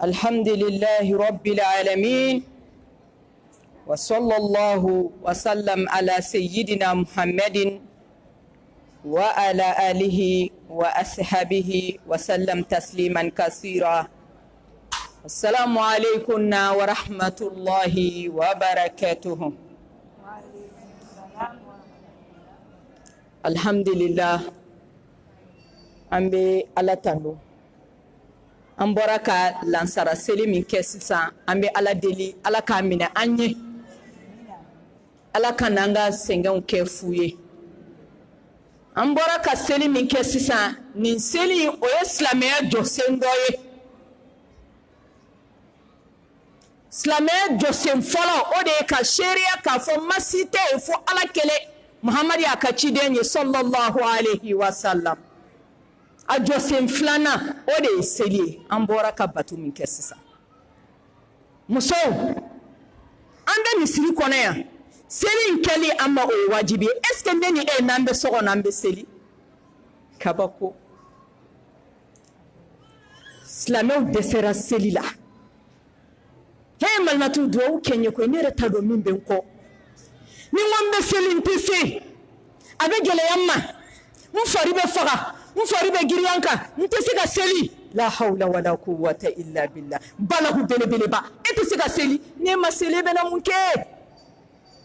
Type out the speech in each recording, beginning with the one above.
الحمد لله رب العالمين وصلى الله وسلم على سيدنا محمد وعلى آله وأصحابه وسلم تسليما كثيرا. السلام عليكم ورحمة الله وبركاته. الحمد لله أمبي على تنو أمبارك لانسارا سليم كيسسا أمبي على دلي على كامينا أني على كنانغا سنغون كيفوي أمبارك سليم كيسسا من سليم ويسلامي جوسندوي سلامي جوسن فلو أودي كشريا كفو مسيتي فو على كله محمد يكاشيدني صلى الله عليه وسلم a Joseph flana o de seli an bɔra ka batu min kɛ sisan muso an bɛ misiri kɔnɔ yan seli in kɛli an ma o wajibi est ce que ne ni e n'an bɛ so kɔnɔ an bɛ seli kabako silamɛw dɛsɛra seli la he malimatu duwawu kɛ n ye koyi ne yɛrɛ t'a dɔn min bɛ n kɔ ni n ko n bɛ seli n tɛ se a bɛ gɛlɛya n ma n fari bɛ faga mfari be giriyanka ntesika seli la hawla wala quwwata illa billah balahu belebele ba etesika seli ne masele bena munke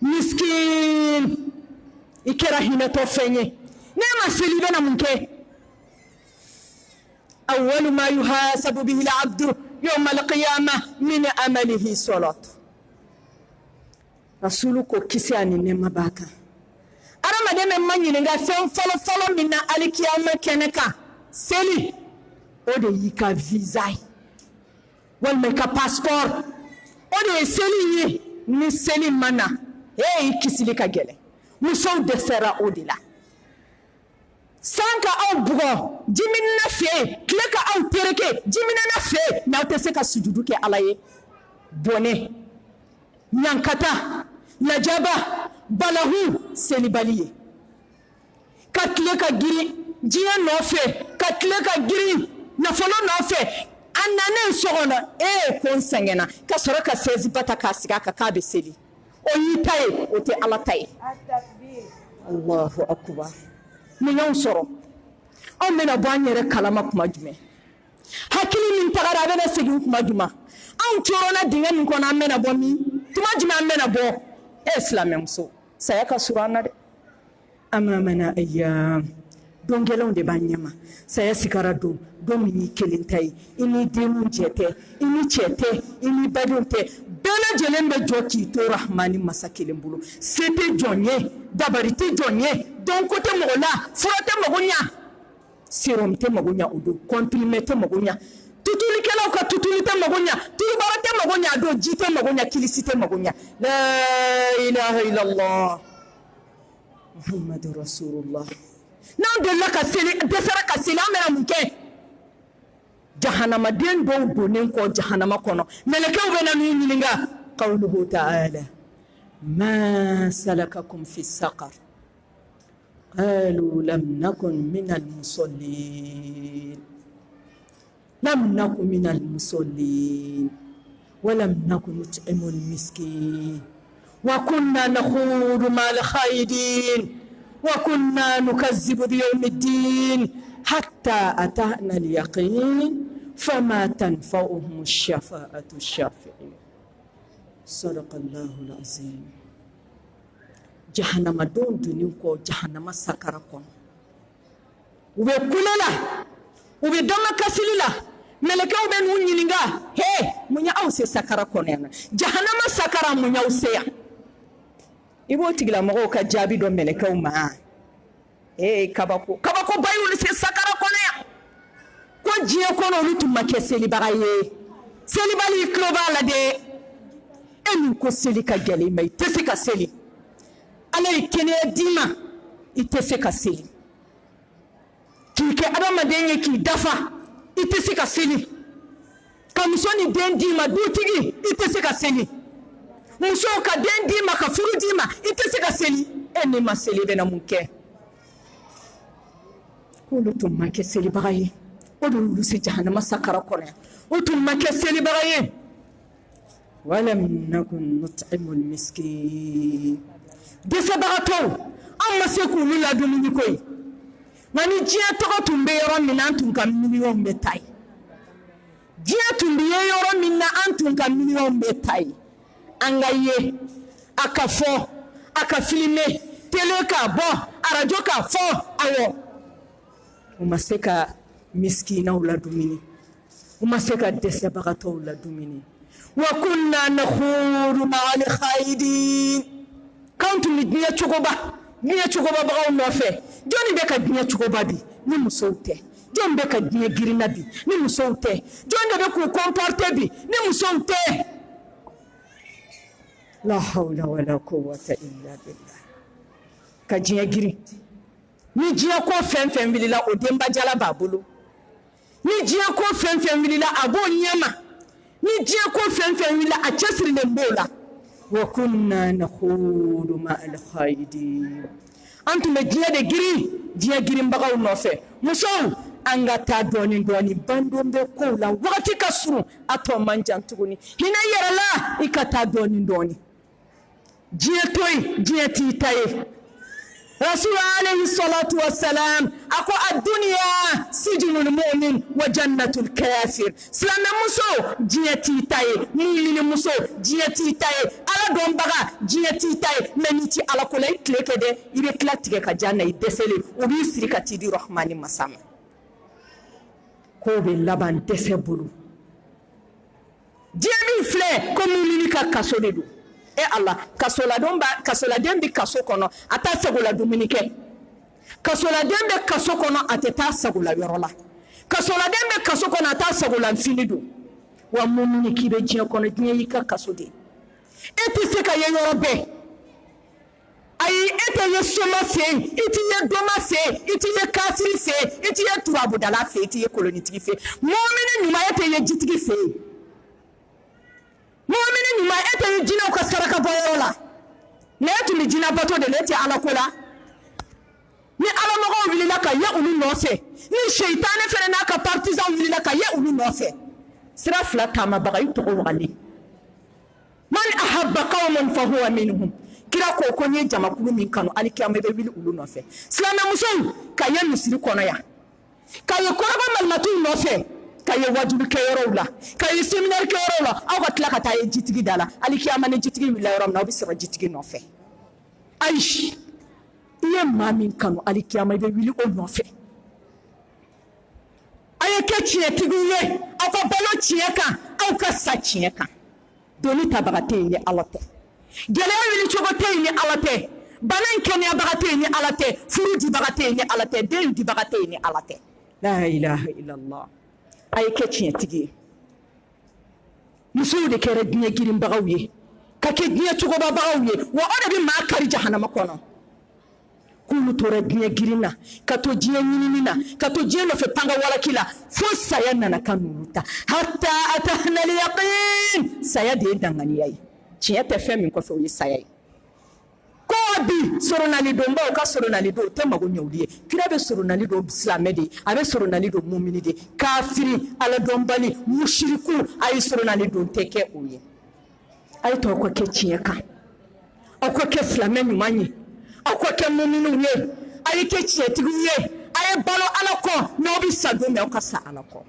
miskin ikera hinato fenye ne maseli bena munke awwal ma yuhasabu bihi al-'abdu yawm al-qiyamah min amalihi salat rasuluko kisiani ne mabaka arama de men manyini nga fen folo minna alikiyama keneka seli o de yika visa wal me ka passport o de seli yi ni seli mana kisili ka gele muso de sera o de la sanka au bugo jimina fe kleka au tereke jimina na fe na utese ka sujudu ke alaye bone nyankata najaba balahu selibaliye katle ka giri jiya nofe katle ka giri nafolo nofe anane sogona kon sangena ka soro ka sezi bata ka siga ka be seli o yitaye o te ala taye Allahu akbar ni yon soro o mena banyere kalama kuma jume hakili min tagara bena segi kuma juma an chorona dinga min kona mena bomi tuma juma mena bo islam muso saya ka surana de amamana ayyam dongelon de banyama saya sikara do domini kelintai ini demu jete ini chete ini badonte bela jelembe joki to rahmani masakelen bulu c'était jonye dabarité jonye don côté mola frote mogonya siromte mogonya udo complimete mogonya tutuli kelaw ka tutulite mogonya tubarate mogonya do jite mogonya kilisite mogonya la ilaha illallah muhammadur rasulullah nan de la ka seli desara ka seli amena munke jahannama den do donen ko jahannama kono meleke ubena ni nyilinga qawluhu ta'ala ma salakakum fi saqar qalu lam nakun minal musallin لم نكن من المصلين ولم نكن نطعم المسكين وكنا نخوض مع الخائضين وكنا نكذب بيوم الدين حتى أتانا اليقين فما تنفعهم الشفاعة الشافعين صدق الله العظيم جهنم دون دنيوكو جهنم سكركم وبكلنا وبدم كسللا ملكه بن ونينغا munya au se sakara konena jahannama sakara munya useya ibo tigila mago ka jabi do meleka uma kabako bayu se sakara konena ko jiye kono lutuma keseli baraye seli bali kloba la de enu ko seli ka gele mai tese ka seli ale kene dima itese ka seli kike adama denye ki dafa itese ka seli kamisoni dendi ma dutigi itese ka seli muso ka den di ma ka furu di ma i tɛ se ka seli e ni ma seli bɛ na mun kɛ k'olu tun ma kɛ selibaga ye o de y'olu se jahanama sakara kɔnɔ yan o tun ma kɛ selibaga ye walam nakun nut'imul miskin dɛsɛbagatɔw an ma se k'olu ladumuni ko ye nka ni diɲɛ tɔgɔ tun bɛ yɔrɔ min na an tun ka miliyɔn bɛ ta ye diɲɛ tun bɛ ye yɔrɔ min na an tun ka miliyɔn bɛ ta ye an ka ye a ka fɔ a ka filime tele k'a bɔ arajo k'a fɔ awɔ u ma se ka miskinaw ladumuni u ma se ka dɛsɛbagatɔw ladumuni wa kunna nakhudu ma'al khaidin kan tun bɛ diɲɛ cogoba bagaw nɔfɛ jɔnni bɛ ka diɲɛ cogoba bi ni musow tɛ jɔn bɛ ka diɲɛ girinna bi ni musow tɛ jɔn de bɛ k'u comporter bi ni musow tɛ la hawla wala quwwata illa billah ka diɲɛ girin ni diɲɛ ko fɛn fɛn wulila o denbajala b'a bolo ni diɲɛ ko fɛn fɛn wulila a b'o ɲɛma ni diɲɛ ko fɛn fɛn wulila a cɛsirilen b'o la wa kunna nakhudu ma'al khaidin an tun bɛ diɲɛ de girin diɲɛ girinbagaw nɔfɛ musow an ka taa dɔɔni dɔɔni bandon bɛ kow la wagati ka surun a tɔ man jan tuguni hinɛ yɛrɛ la i ka taa dɔɔni dɔɔni diɲɛ to yen diɲɛ t'i ta ye rasul alayhi salatu wassalam ako ad-dunya sijnul mu'min wa jannatul kafir silamɛ muso diɲɛ t'i ta ye mu'mini muso diɲɛ t'i ta ye ala dɔnbaga diɲɛ t'i ta ye mais ni ti ala ko la i tile kɛ dɛ i bɛ tila tigɛ ka janna i dɛsɛlen o b'i siri ka t'i di rahmani masa ma k'o bɛ laban dɛsɛ bolo diɲɛ min filɛ ko mu'mini ka kaso de don e Allah kasoladen bɛ kaso kɔnɔ a t'a sagola dumuni kɛ kasoladen bɛ kaso kɔnɔ a tɛ taa sagola yɔrɔ la kasoladen bɛ kaso kɔnɔ a t'a sagola fini don wa mumini k'i bɛ diɲɛ kɔnɔ diɲɛ y'i ka kaso de e tɛ se ka ye yɔrɔ bɛɛ ayi e tɛ ye soma fɛ yen i tɛ ye dɔma fɛ yen i tɛ ye kafiri fɛ yen i tɛ ye turabudala fɛ yen i tɛ ye kolonitigi fɛ yen mumini ɲuman e tɛ ye jitigi fɛ yen mumini ɲuman e tɛ ye jinɛw ka saraka bɔ yɔrɔ la ne tun bɛ jinɛ bato de ne tɛ ala ko la ni alamɔgɔw wulila ka ye olu nɔfɛ ni seitanɛ fana n'a ka partisan wulila ka ye olu nɔfɛ sira fila taamabaga i tɔgɔ wagalen man ahabba qawman fa huwa minhum kira ko n ye jamakulu min kanu alikiyama i bɛ wuli olu nɔfɛ silamɛmusow ka ye misiri kɔnɔ yan ka ye kɔrɔba malimatuw nɔfɛ ka ye wajibi kɛyɔrɔw la ka ye seminari kɛyɔrɔw la aw ka tila ka taa ye jitigi da la alikiyama ni jitigi wulila yɔrɔ min na aw bɛ sɔrɔ jitigi nɔfɛ ayi i ye maa min kanu alikiyama i bɛ wuli o nɔfɛ a ye kɛ tiɲɛtigiw ye aw ka balo tiɲɛ kan aw ka sa tiɲɛ kan doni tabaga tɛ yen ni ala tɛ gɛlɛya wuli cogo tɛ yen ni ala tɛ bana in kɛnɛyabaga tɛ yen ni ala tɛ furu dibaga tɛ yen ni ala tɛ den dibaga tɛ yen ni ala tɛ la ilaha illallah a ye kɛ tiɲɛtigi ye musow de kɛra diɲɛ girinbagaw ye ka kɛ diɲɛ cogobabagaw ye wa o de bɛ maa kari jahanama kɔnɔ k'olu tora diɲɛ girin na ka to diɲɛ ɲinini na ka to diɲɛ nɔfɛ panga walaki la fo saya nana ka n'olu ta hatta atahna al-yaqin saya de ye danganiya ye tiɲɛ tɛ fɛn min kɔfɛ o ye saya ye ko bi soronali donbaw ka soronali don o tɛ mago ɲɛ olu ye kira bɛ soronali don silamɛ de ye a bɛ soronali don mumini de ye kafiri aladɔnbali mushiriku a ye soronali don tɛ kɛ o ye a ye to aw ka kɛ tiɲɛ kan aw ka kɛ silamɛ ɲuman ye aw ka kɛ muminiw ye a ye kɛ tiɲɛtigiw ye a ye balo ala kɔ n'aw bɛ sa don min aw ka sa ala kɔ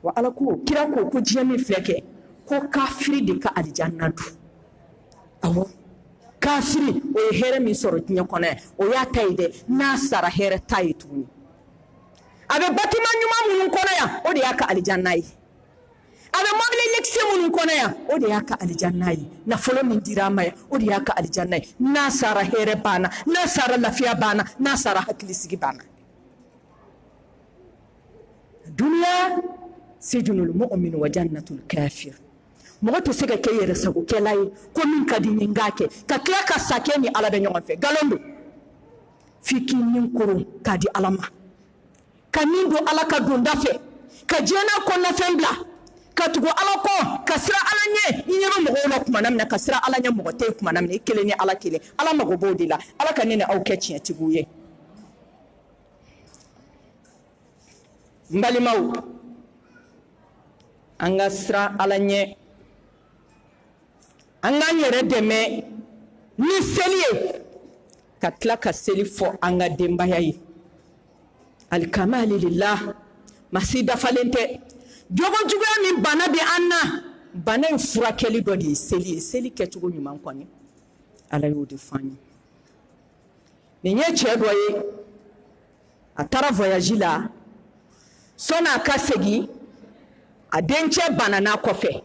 wa ala ko kira ko diɲɛ min filɛ kɛ ko kafiri de ka alijanna don awɔ kafiri o ye hɛrɛ min sɔrɔ diɲɛ kɔnɔ yan o y'a ta ye dɛ n'a sara hɛrɛ ta ye tuguni a bɛ bâtiment ɲuman minnu kɔnɔ yan o de y'a ka alijanna ye a bɛ mobili luxe minnu kɔnɔ yan o de y'a ka alijanna ye nafolo min dira a ma yan o de y'a ka alijanna ye n'a sara hɛrɛ banna n'a sara lafiya banna n'a sara hakilisigi banna duniya sijnul mu'min wa jannatul kafir mɔgɔ tɛ se ka kɛ yɛrɛ sagokɛla ye ko min ka di n ye n k'a kɛ ka tila ka sa kɛ ni ala bɛ ɲɔgɔn fɛ nkalon don f'i k'i nin koron k'a di ala ma ka nin don ala ka donda fɛ ka diɲɛ n'a kɔnɔnafɛn bila katugo alako kasira alanye inyama mɔgɔw la kuma namna kasira alanya mɔgɔ tɛ kuma namna ikele ni ala kele ala mago b'o de la ala ka ne ni aw kɛ tiɲɛtigiw ye n balimaw an ka sira ala ɲɛ an k'an yɛrɛ dɛmɛ ni seli ye ka tila ka seli fɔ an ka denbaya ye alikamali lillah masi dafalen tɛ jogo juguya min bana bɛ an na bana in furakɛli dɔ de ye seli ye seli kɛcogo ɲuman kɔni ala y'o de fɔ an ye nin ye cɛ dɔ ye a taara voyage la sɔnni a ka segin a dencɛ banana kɔfɛ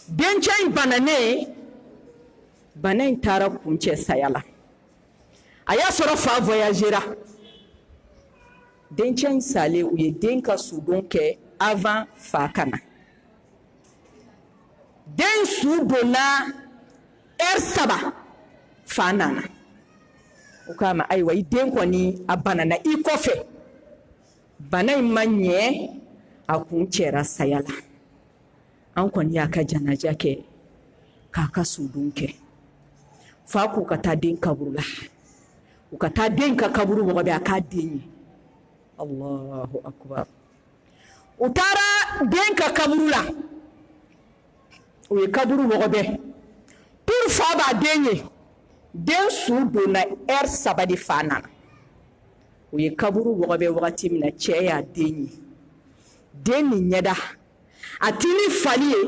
dencɛ in bananen bana in taara kuncɛ saya la a y'a sɔrɔ fa voyagera dencɛ in salen u ye den ka sudon kɛ avant fa ka na den su donna heure 3 fa nana o k'a ma ayiwa i den kɔni a banana i kɔfɛ bana in ma ɲɛ a kun cɛra saya la an kɔni y'a ka janaja kɛ k'a ka sudon kɛ fa k'u ka taa den kaburu la u ka taa den ka kaburu mɔgɔ bɛ a k'a den ye Allahu akbar u taara den ka kaburu la u ye kaburu mɔgɔ bɛ pour fa b'a den ye den su donna heure 3 de fa nana u ye kaburu mɔgɔ bɛ wagati min na cɛ y'a den ye den ni ɲɛda a ti ni fali ye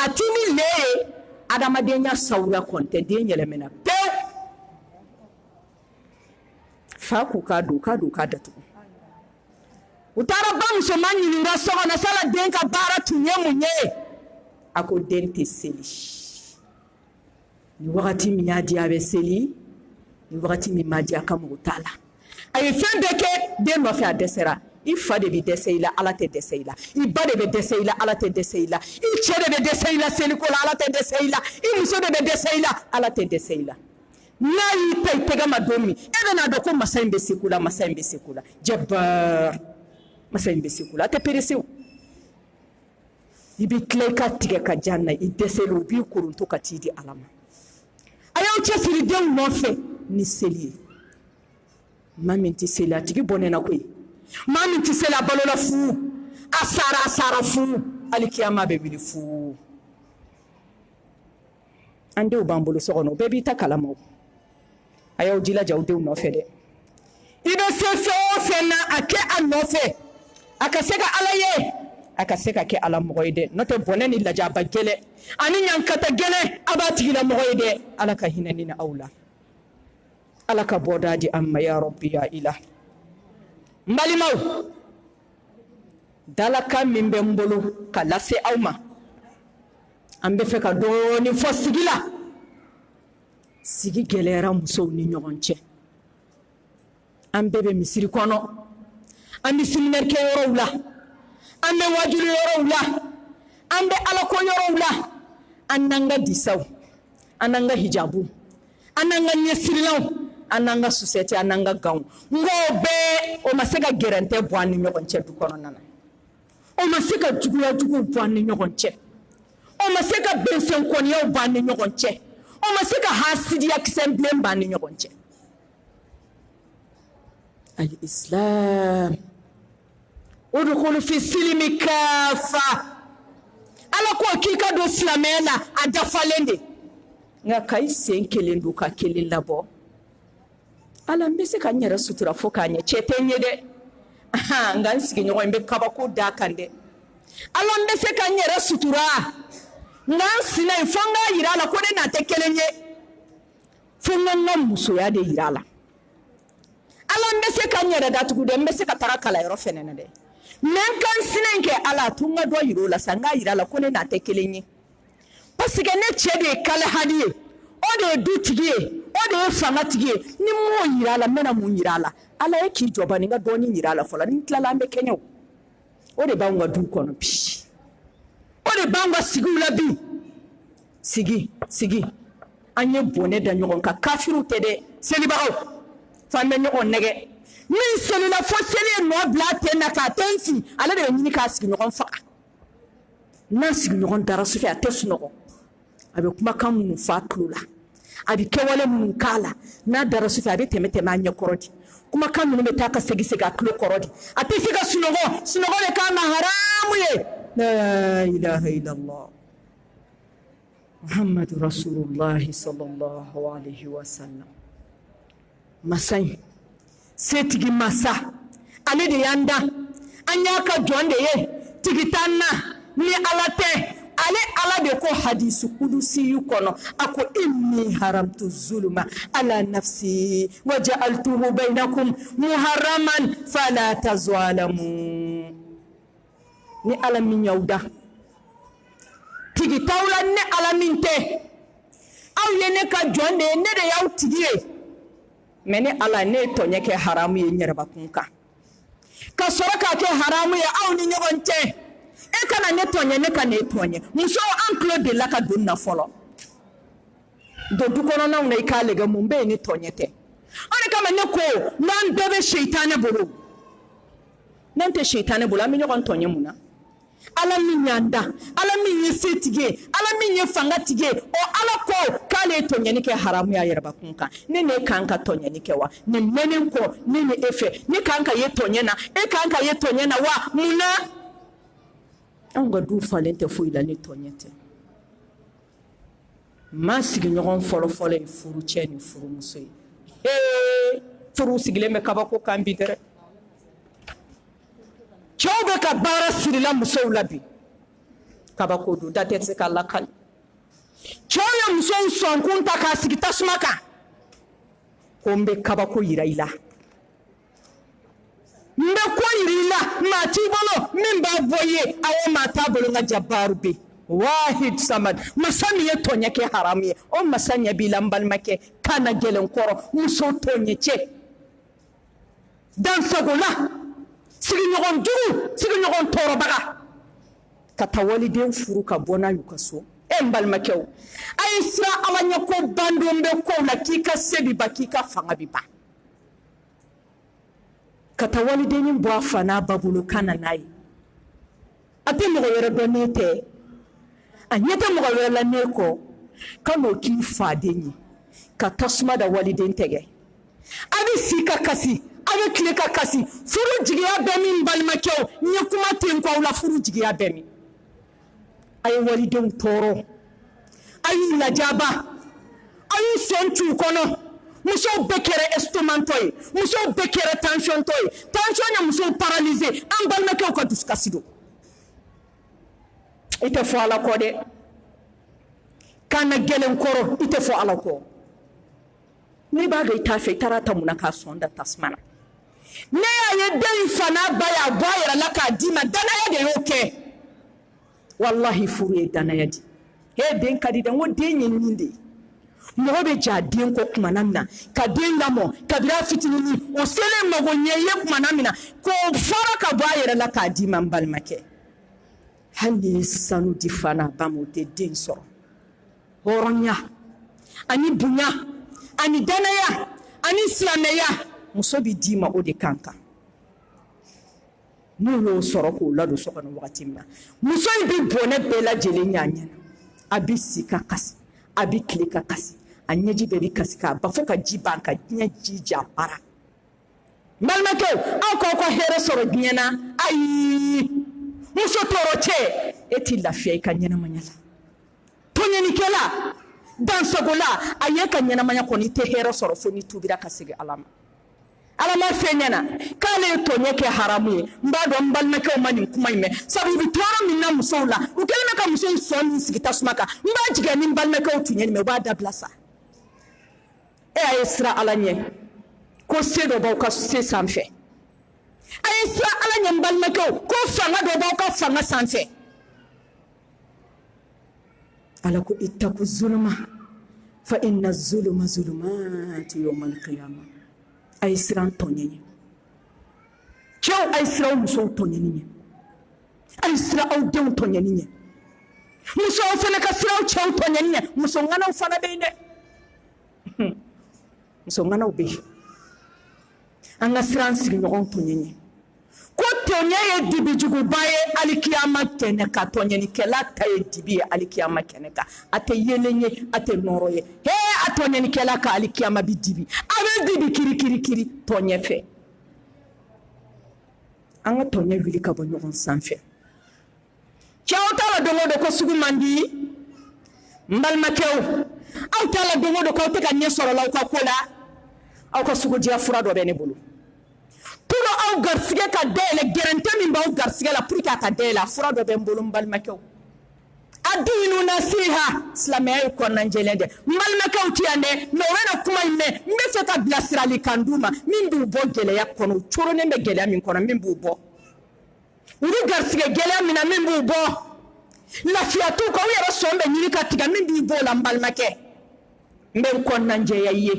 a ti ni le ye adamadenya sawura kɔntɛ den yɛlɛmɛna pewu fa k'u k'a don k'a datugu u taara ba musoman ɲininka so kɔnɔ sala den ka baara tun ye mun ye a ko den tɛ seli ni wagati min y'a di a bɛ seli ni wagati min m'a di a ka mugu t'a la a ye fɛn bɛɛ kɛ den nɔfɛ a dɛsɛra i fa de bɛ dɛsɛ i la ala tɛ dɛsɛ i la i ba de bɛ dɛsɛ i la ala tɛ dɛsɛ i la i cɛ de bɛ dɛsɛ i la seliko la ala tɛ dɛsɛ i la i muso de bɛ dɛsɛ i la ala tɛ dɛsɛ i la n'a y'i ta i tɛgɛ ma don min e bɛna dɔn ko masa in bɛ seko la masa in bɛ seko la jabaar masa in bɛ seko la a tɛ perese o i bɛ tila i ka tigɛ ka jan na i dɛsɛlen u b'i koronto ka t'i di ala ma a y'aw cɛsiri denw nɔfɛ ni seli ye maa min tɛ seli a tigi bɔnɛ na koyi maa min tɛ seli a balola fu a sara fu hali kiyama bɛ wuli fu an denw b'an bolo so kɔnɔ bɛɛ b'i ta kalama o a y'aw jilaja aw denw nɔfɛ dɛ i bɛ se fɛn o fɛn na a kɛ a nɔfɛ a ka se ka ala ye a ka se ka kɛ ala mɔgɔ ye dɛ n'o tɛ bɔnɛ ni lajaba gɛlɛ ani ɲankata gɛlɛ a b'a tigila mɔgɔ ye dɛ ala ka hinɛ ni aw la ala ka bɔda di an ma ya rabbi ya ilah n balimaw dalakan min bɛ n bolo ka lase aw ma an bɛ fɛ ka dɔɔni fɔ sigi la sigi gɛlɛyara musow ni ɲɔgɔn cɛ an bɛɛ bɛ misiri kɔnɔ an bɛ seminaire kɛ yɔrɔw la an bɛ wajuli yɔrɔw la an bɛ alako yɔrɔw la an n'an ka disaw an n'an ka hijabu an n'an ka ɲɛsirilaw an n'an ka susɛti an n'an ka ganw nk'o bɛɛ o ma se ka gɛrɛntɛ bɔ an ni ɲɔgɔn cɛ du kɔnɔna na o ma se ka juguya juguw bɔ an ni ɲɔgɔn cɛ o ma se ka bɛnsɛnkɔniyaw bɔ an ni ɲɔgɔn cɛ o ma se ka hasidiya kisɛ bilen bɔ an ni ɲɔgɔn cɛ al-islam udkhulu fi silmi kafa ala ko k'i ka don silamɛya la a dafalen de nka ka i sen kelen don ka kelen labɔ ala n bɛ se ka n yɛrɛ sutura fo k'a ɲɛ cɛ tɛ n ye dɛ nka n sigiɲɔgɔn n bɛ kabako d'a kan dɛ ala n bɛ se ka n yɛrɛ sutura nka n sina yen fo n k'a yira a la ko ne n'a tɛ kelen ye fo n ka n ka musoya de yira a la ala n bɛ se ka n yɛrɛ datugu dɛ n bɛ se ka taga kalayɔrɔ fɛnɛ na dɛ mɛ n ka n sina in kɛ ala to n ka dɔ yira o la sa n k'a yira a la ko ne n'a tɛ kelen ye parce que ne cɛ de ye kalahadi ye o de ye dutigi ye o de ye fangatigi ye ni m'o yira a la n bɛna mun yira a la ala ye k'i jɔba ni n ka dɔɔni yira a la fɔlɔ ni n tilala an bɛ kɛɲɛ o de b'anw ka du kɔnɔ bi o de b'anw ka sigiw la bi sigi an ye bɔnɛ da ɲɔgɔn kan kafiriw tɛ dɛ selibagaw f'an bɛ ɲɔgɔn nɛgɛ min selila fo seli ye nɔ bila ten na k'a tɛ n si ale de bɛ ɲini k'a sigi ɲɔgɔn faga n'a sigiɲɔgɔn dara su fɛ a tɛ sunɔgɔ a bɛ kumakan minnu fɔ a tulo la a bɛ kɛwale minnu k'a la n'a dara su fɛ a bɛ tɛmɛ tɛmɛ a ɲɛkɔrɔ di kumakan minnu bɛ taa ka segin segin a tulo kɔrɔ di a tɛ se ka sunɔgɔ sunɔgɔ de kan ka haramu ye la ilaha illallah muhammadu rasulullahi sallallahu alaihi wasallam masa in setigi masa ale de y'an da an y'a ka jɔn de ye tigi t'an na ni ala tɛ ale ala de ko hadisi kudusi kɔnɔ a ko inni haramtu zulma ala nafsi wa ja'altuhu bainakum muharraman fala tazalamu ni ala min y'aw da tigi t'aw la ni ala min tɛ aw ye ne ka jɔn de ye ne de y'aw tigi ye mais ni ala ne ye tɔɲɛ kɛ haramu ye n yɛrɛbakun kan ka sɔrɔ k'a kɛ haramu ye aw ni ɲɔgɔn cɛ e kana ne tɔɲɛ ne ka ne tɔɲɛ musow an tulo delila ka don na fɔlɔ don du kɔnɔnaw na i k'a lajɛ mun bɛ yen ni tɔɲɛ tɛ o de kama ne ko n'an bɛɛ bɛ seitanɛ bolo n'an tɛ seitanɛ bolo an bɛ ɲɔgɔn tɔɲɛ mun na ala min y'an da ala min ye setigi ye ala min ye fangatigi ye o ala ko k'ale ye tɔɲɛni kɛ haramu y'a yɛrɛbakun kan ne n'e kan ka tɔɲɛni kɛ wa nin mɛnnen kɔ ne ni e fɛ ne kan ka ye tɔɲɛ na e kan ka ye tɔɲɛ na wa mun na anw ka du falen tɛ foyi la ni tɔɲɛ tɛ maa sigiɲɔgɔn fɔlɔ-fɔlɔ ye furucɛ ni furumuso ye furu sigilen bɛ kabako kan bi dɛrɛ cɛw bɛ ka baara sirila musow la bi kabako don da tɛ se ka lakali cɛw ye musow sɔnkun ta k'a sigi tasuma kan ko n bɛ kabako yira i la n bɛ ko yira i la maa t'i bolo min b'a bɔ i ye awo maa t'a bolo n ka jabaaru bɛ wahid samad masa min ye tɔɲɛ kɛ haramu ye o masa ɲɛ b'i la n balimakɛ kana gɛlɛn kɔrɔ muso tɔɲɛ cɛ dansagola sigiɲɔgɔn jugu sigiɲɔgɔn tɔɔrɔbaga ka taa waliden furu ka bɔ n'a y'u ka so n balimakɛw a ye siran ala ɲɛ ko bandon bɛ kow la k'i ka se bi ba k'i ka fanga bi ba ka taa waliden bɔ a fa n'a ba bolo ka na n'a ye a tɛ mɔgɔ wɛrɛ dɔn n'e tɛ a ɲɛ tɛ mɔgɔ wɛrɛ la n'e kɔ ka n'o k'i faden ye ka tasuma da waliden tɛgɛ a bɛ si ka kasi a bɛ tile ka kasi furu jigiya bɛ min balimakɛw n ye kuma ten k'aw la furu jigiya bɛ min a ye walidenw tɔɔrɔ a y'u lajaba a y'u sen t'u kɔnɔ musow bɛɛ kɛra estomantɔ ye musow bɛɛ kɛra tansiyɔntɔ ye tansiyɔn ye musow paralysé an balimakɛw ka dusukasi don i tɛ fɔ ala kɔ dɛ k'an na gɛlɛn kɔrɔ i tɛ fɔ ala kɔ ne b'a dɔn i t'a fɛ i taara ta mun na k'a sɔn da tasuma na ne y'a ye den in fa n'a ba y'a bɔ a yɛrɛ la k'a d'i ma danaya de y'o kɛ wallahi furu ye danaya di den ka di dɛ n ko den ye nin de ye mɔgɔ bɛ ja den kɔ kumana min na ka den lamɔ kabiri a fitinin o selen mago ɲɛ ye kumana min na k'o fɔra ka bɔ a yɛrɛ la k'a d'i ma n balimakɛ hali ni ye sanu di fa n'a ba ma o tɛ den sɔrɔ hɔrɔnya ani bonya ani danaya ani silamɛya muso bɛ d'i ma o de kan kan n'u y'o sɔrɔ k'o ladon so kɔnɔ wagati min na muso in bɛ bɔnɛ bɛɛ lajɛlen ɲa ɲɛna a bɛ si ka kasi a bɛ tile ka kasi a ɲɛji bɛɛ bɛ kasi k'a ba fo ka ji ban ka diɲɛ ji ja para n balimakɛw aw k'aw ka hɛrɛ sɔrɔ diɲɛ na ayi muso tɔɔrɔ cɛ e t'i lafiya i ka ɲɛnamaya la tɔɲɛnikɛla dansagola a ye ka ɲɛnamaya kɔni i tɛ hɛrɛ sɔrɔ fo n'i tubira ka segin ala ma ala ma fɛn ɲɛna k'ale ye tɔɲɛ kɛ haramu ye n b'a dɔn n balimakɛw ma nin kuma in mɛn sabu u bɛ tɔɔrɔ min na musow la u kɛlen bɛ ka musow sɔn nin sigi tasuma kan n b'a jigin ni n balimakɛw tun ye nin mɛn u b'a dabila sa e a ye siran ala ɲɛ ko se dɔ b'aw ka se sanfɛ a ye siran ala ɲɛ n balimakɛw ko fanga dɔ b'aw ka fanga sanfɛ ala ko ittaku zulma fa inna zulma zulumatu yawmal qiyamah a ye siran tɔɲɛ ɲɛ cɛw a ye siran aw musow tɔɲɛni ɲɛ a ye siran aw denw tɔɲɛni ɲɛ musow fana ka siran aw cɛw tɔɲɛni ɲɛ muso ŋanaw fana bɛ yen dɛ muso ŋanaw bɛ yen an ka siran sigiɲɔgɔn tɔɲɛ ɲɛ ko tonya ye dibi jugu baye alikiyama keneka tonya ni kela ta ye dibi alikiyama keneka ate yelenye ate noroye he atonya ni kela ka alikiyama bi dibi abe dibi kiri tonya fe anga tonya wili ka bo ɲɔgɔn sanfɛ cɛw t'a la dongo do ko sugu mandi mbalmakɛw aw t'a la dongo do k'aw tɛ ka ɲɛ sɔrɔ la aw ka ko la aw ka sugu diya fura dɔ bɛ ne bolo pour aw garisɛgɛ ka dayɛlɛ gɛrɛntɛ min b'aw garisɛgɛ la pour que a ka dayɛlɛ a fura dɔ bɛ n bolo n balimakɛw adiinu nasiha silamɛya ye kɔnɔnajɛlɛn dɛ n balimakɛw ti yan dɛ mais o bɛna kuma in mɛn n bɛ fɛ ka bilasirali kan d'u ma min b'u bɔ gɛlɛya kɔnɔ u coronen bɛ gɛlɛya min kɔnɔ min b'u bɔ olu garisɛgɛ gɛlɛya min na min b'u bɔ lafiya t'u kan u yɛrɛ sɔn bɛ ɲini ka tigɛ min b'i bɔ o la n balimakɛ n bɛ n kɔnɔnajɛya i ye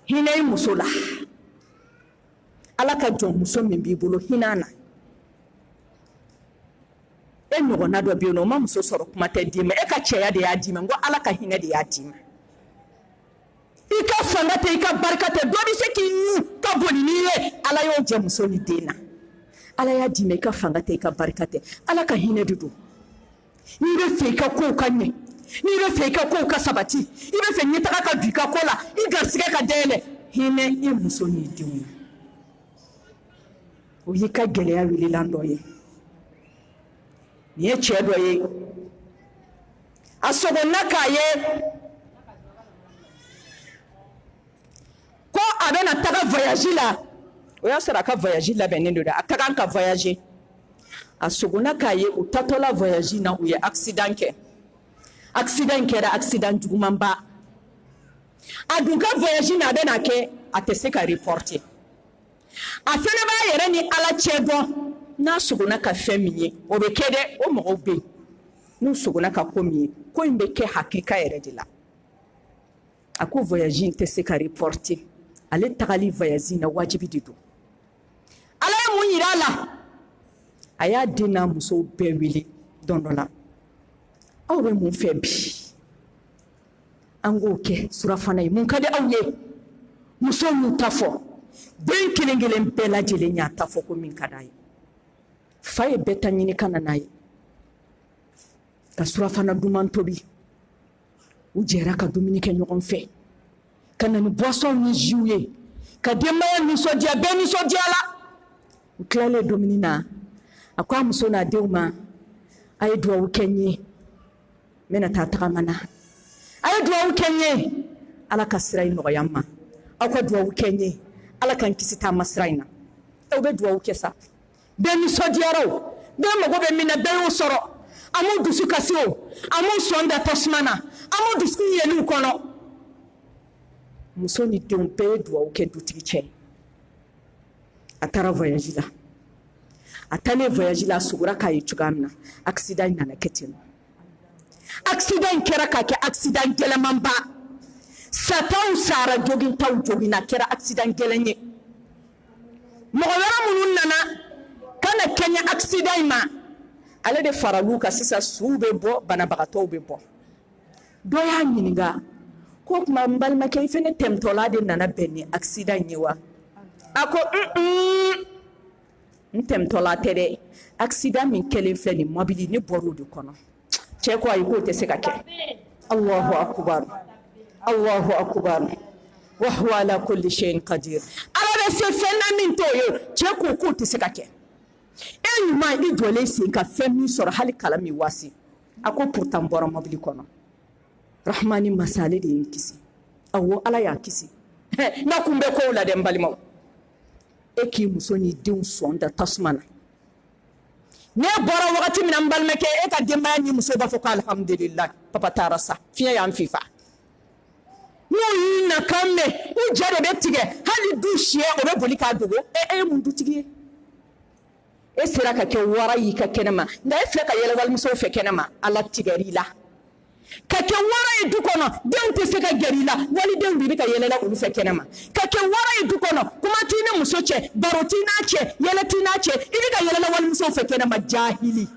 hinɛ i muso la ala ka jɔn muso min b'i bolo hinɛ na e ɲɔgɔnna dɔ bɛ yen nɔ o ma muso sɔrɔ kuma tɛ d'i ma e ka cɛya de y'a d'i ma n ko ala ka hinɛ de y'a d'i ma i ka fanga tɛ i ka barika tɛ dɔ bɛ se k'i ɲu ka boli n'i ye ala y'o jɛ muso ni den na ala y'a d'i ma i ka fanga tɛ i ka barika tɛ ala ka hinɛ de don n'i bɛ fɛ i ka kow ka ɲɛ n'i bɛ fɛ i ka kow ka sabati i bɛ fɛ ɲɛtaga ka don i ka ko la i garisɛgɛ ka dayɛlɛ hinɛ i muso n'i denw na o y'i ka gɛlɛya wililan dɔ ye nin ye cɛ dɔ ye a sɔgɔnna k'a ye ko a bɛna taga voyage la o y'a sɔrɔ a ka voyage labɛnnen don dɛ a ka kan ka voyage a sɔgɔnna k'a ye u tatɔla voyage na u ye accident kɛ accident in kɛra accident jugumanba a dun ka voyage na a bɛna kɛ a tɛ se ka reporter a fɛnɛ b'a yɛrɛ ni ala cɛ dɔn n'a sɔgɔnna ka fɛn min ye o bɛ kɛ dɛ o mɔgɔw bɛ yen n'u sɔgɔnna ka ko min ye ko in bɛ kɛ hakika yɛrɛ de la a ko voyage in tɛ se ka reporter ale tagali voyage na wajibi de don ala ye mun yira a la a y'a den n'a musow bɛɛ wele don dɔ la aw bɛ mun fɛ bi an k'o kɛ surafana ye mun ka di aw ye musow y'u ta fɔ den kelen kelen bɛɛ lajɛlen y'a ta fɔ ko min ka d'a ye fa ye bɛɛ ta ɲini ka na n'a ye ka surafana duman tobi u jɛra ka dumuni kɛ ɲɔgɔn fɛ ka na ni boisson ni jus ye ka denbaya nisɔndiya bɛɛ nisɔndiyala u tilalen dumuni na a ko a muso n'a denw ma a ye duwawu kɛ n ye n bɛna taa tagama na a ye duwawu kɛ n ye ala ka sira in nɔgɔya n ma aw ka duwawu kɛ n ye ala ka n kisi taama sira in na aw bɛ duwawu kɛ sa bɛɛ nisɔndiyara o bɛɛ mago bɛ min na bɛɛ y'o sɔrɔ an m'u dusu kasi o an m'u sɔn da tasuma na an m'u dusu yɛlɛw kɔnɔ muso ni denw bɛɛ ye duwawu kɛ dutigi cɛ a taara voyage la a taalen voyage la a sugura k'a ye cogoya min na accident in nana kɛ ten accident in kɛra ka kɛ accident gɛlɛmanba sataw sara jogintaw joginna kɛra accident gɛlɛn ye mɔgɔ wɛrɛ minnu nana kana kɛɲɛ accident in ma ale de faral'u kan sisan suw bɛ bɔ banabagatɔw bɛ bɔ dɔ y'a ɲininka ko kuma n balimakɛ i fɛnɛ tɛmɛtɔla de nana bɛn ni accident in ye wa a ko n tɛmɛtɔla tɛ dɛ accident min kɛlen filɛ nin mɔbili ne bɔr'o de kɔnɔ cɛ ko ayi k'o tɛ se ka kɛ Allahu akbar Allahu akbar wa huwa ala kulli shay'in qadir ala bɛ se fɛn na min t'o ye cɛ ko k'o tɛ se ka kɛ e ɲuman i jɔlen sen ka fɛn min sɔrɔ hali kala min wasi a ko pourtant n bɔra mɔbili kɔnɔ rahmani masa ale de ye n kisi awɔ ala y'a kisi n'a kun bɛ kow la dɛ n balimaw e k'i muso n'i denw sɔn da tasuma na ne bɔra wagati min na n balimakɛ e ka denbaya ni muso b'a fɔ ko alhamdulillah papa taara sa fiɲɛ y'an fifa n'u y'i na kan mɛn u ja de bɛ tigɛ hali du siɲɛ o bɛ boli k'a dogo e ye mun dutigi ye e sera ka kɛ wara y'i ka kɛnɛma nka e filɛ ka yɛlɛ walimusow fɛ kɛnɛma ala tigɛr'i la ka kɛ wara ye du kɔnɔ denw tɛ se ka gɛrɛ i la walidenw de bɛ ka yɛlɛla olu fɛ kɛnɛma ka kɛ wara ye du kɔnɔ kuma t'i ni muso cɛ baro t'i n'a cɛ yɛlɛ t'i n'a cɛ i bɛ ka yɛlɛla walimusow fɛ kɛnɛma jahili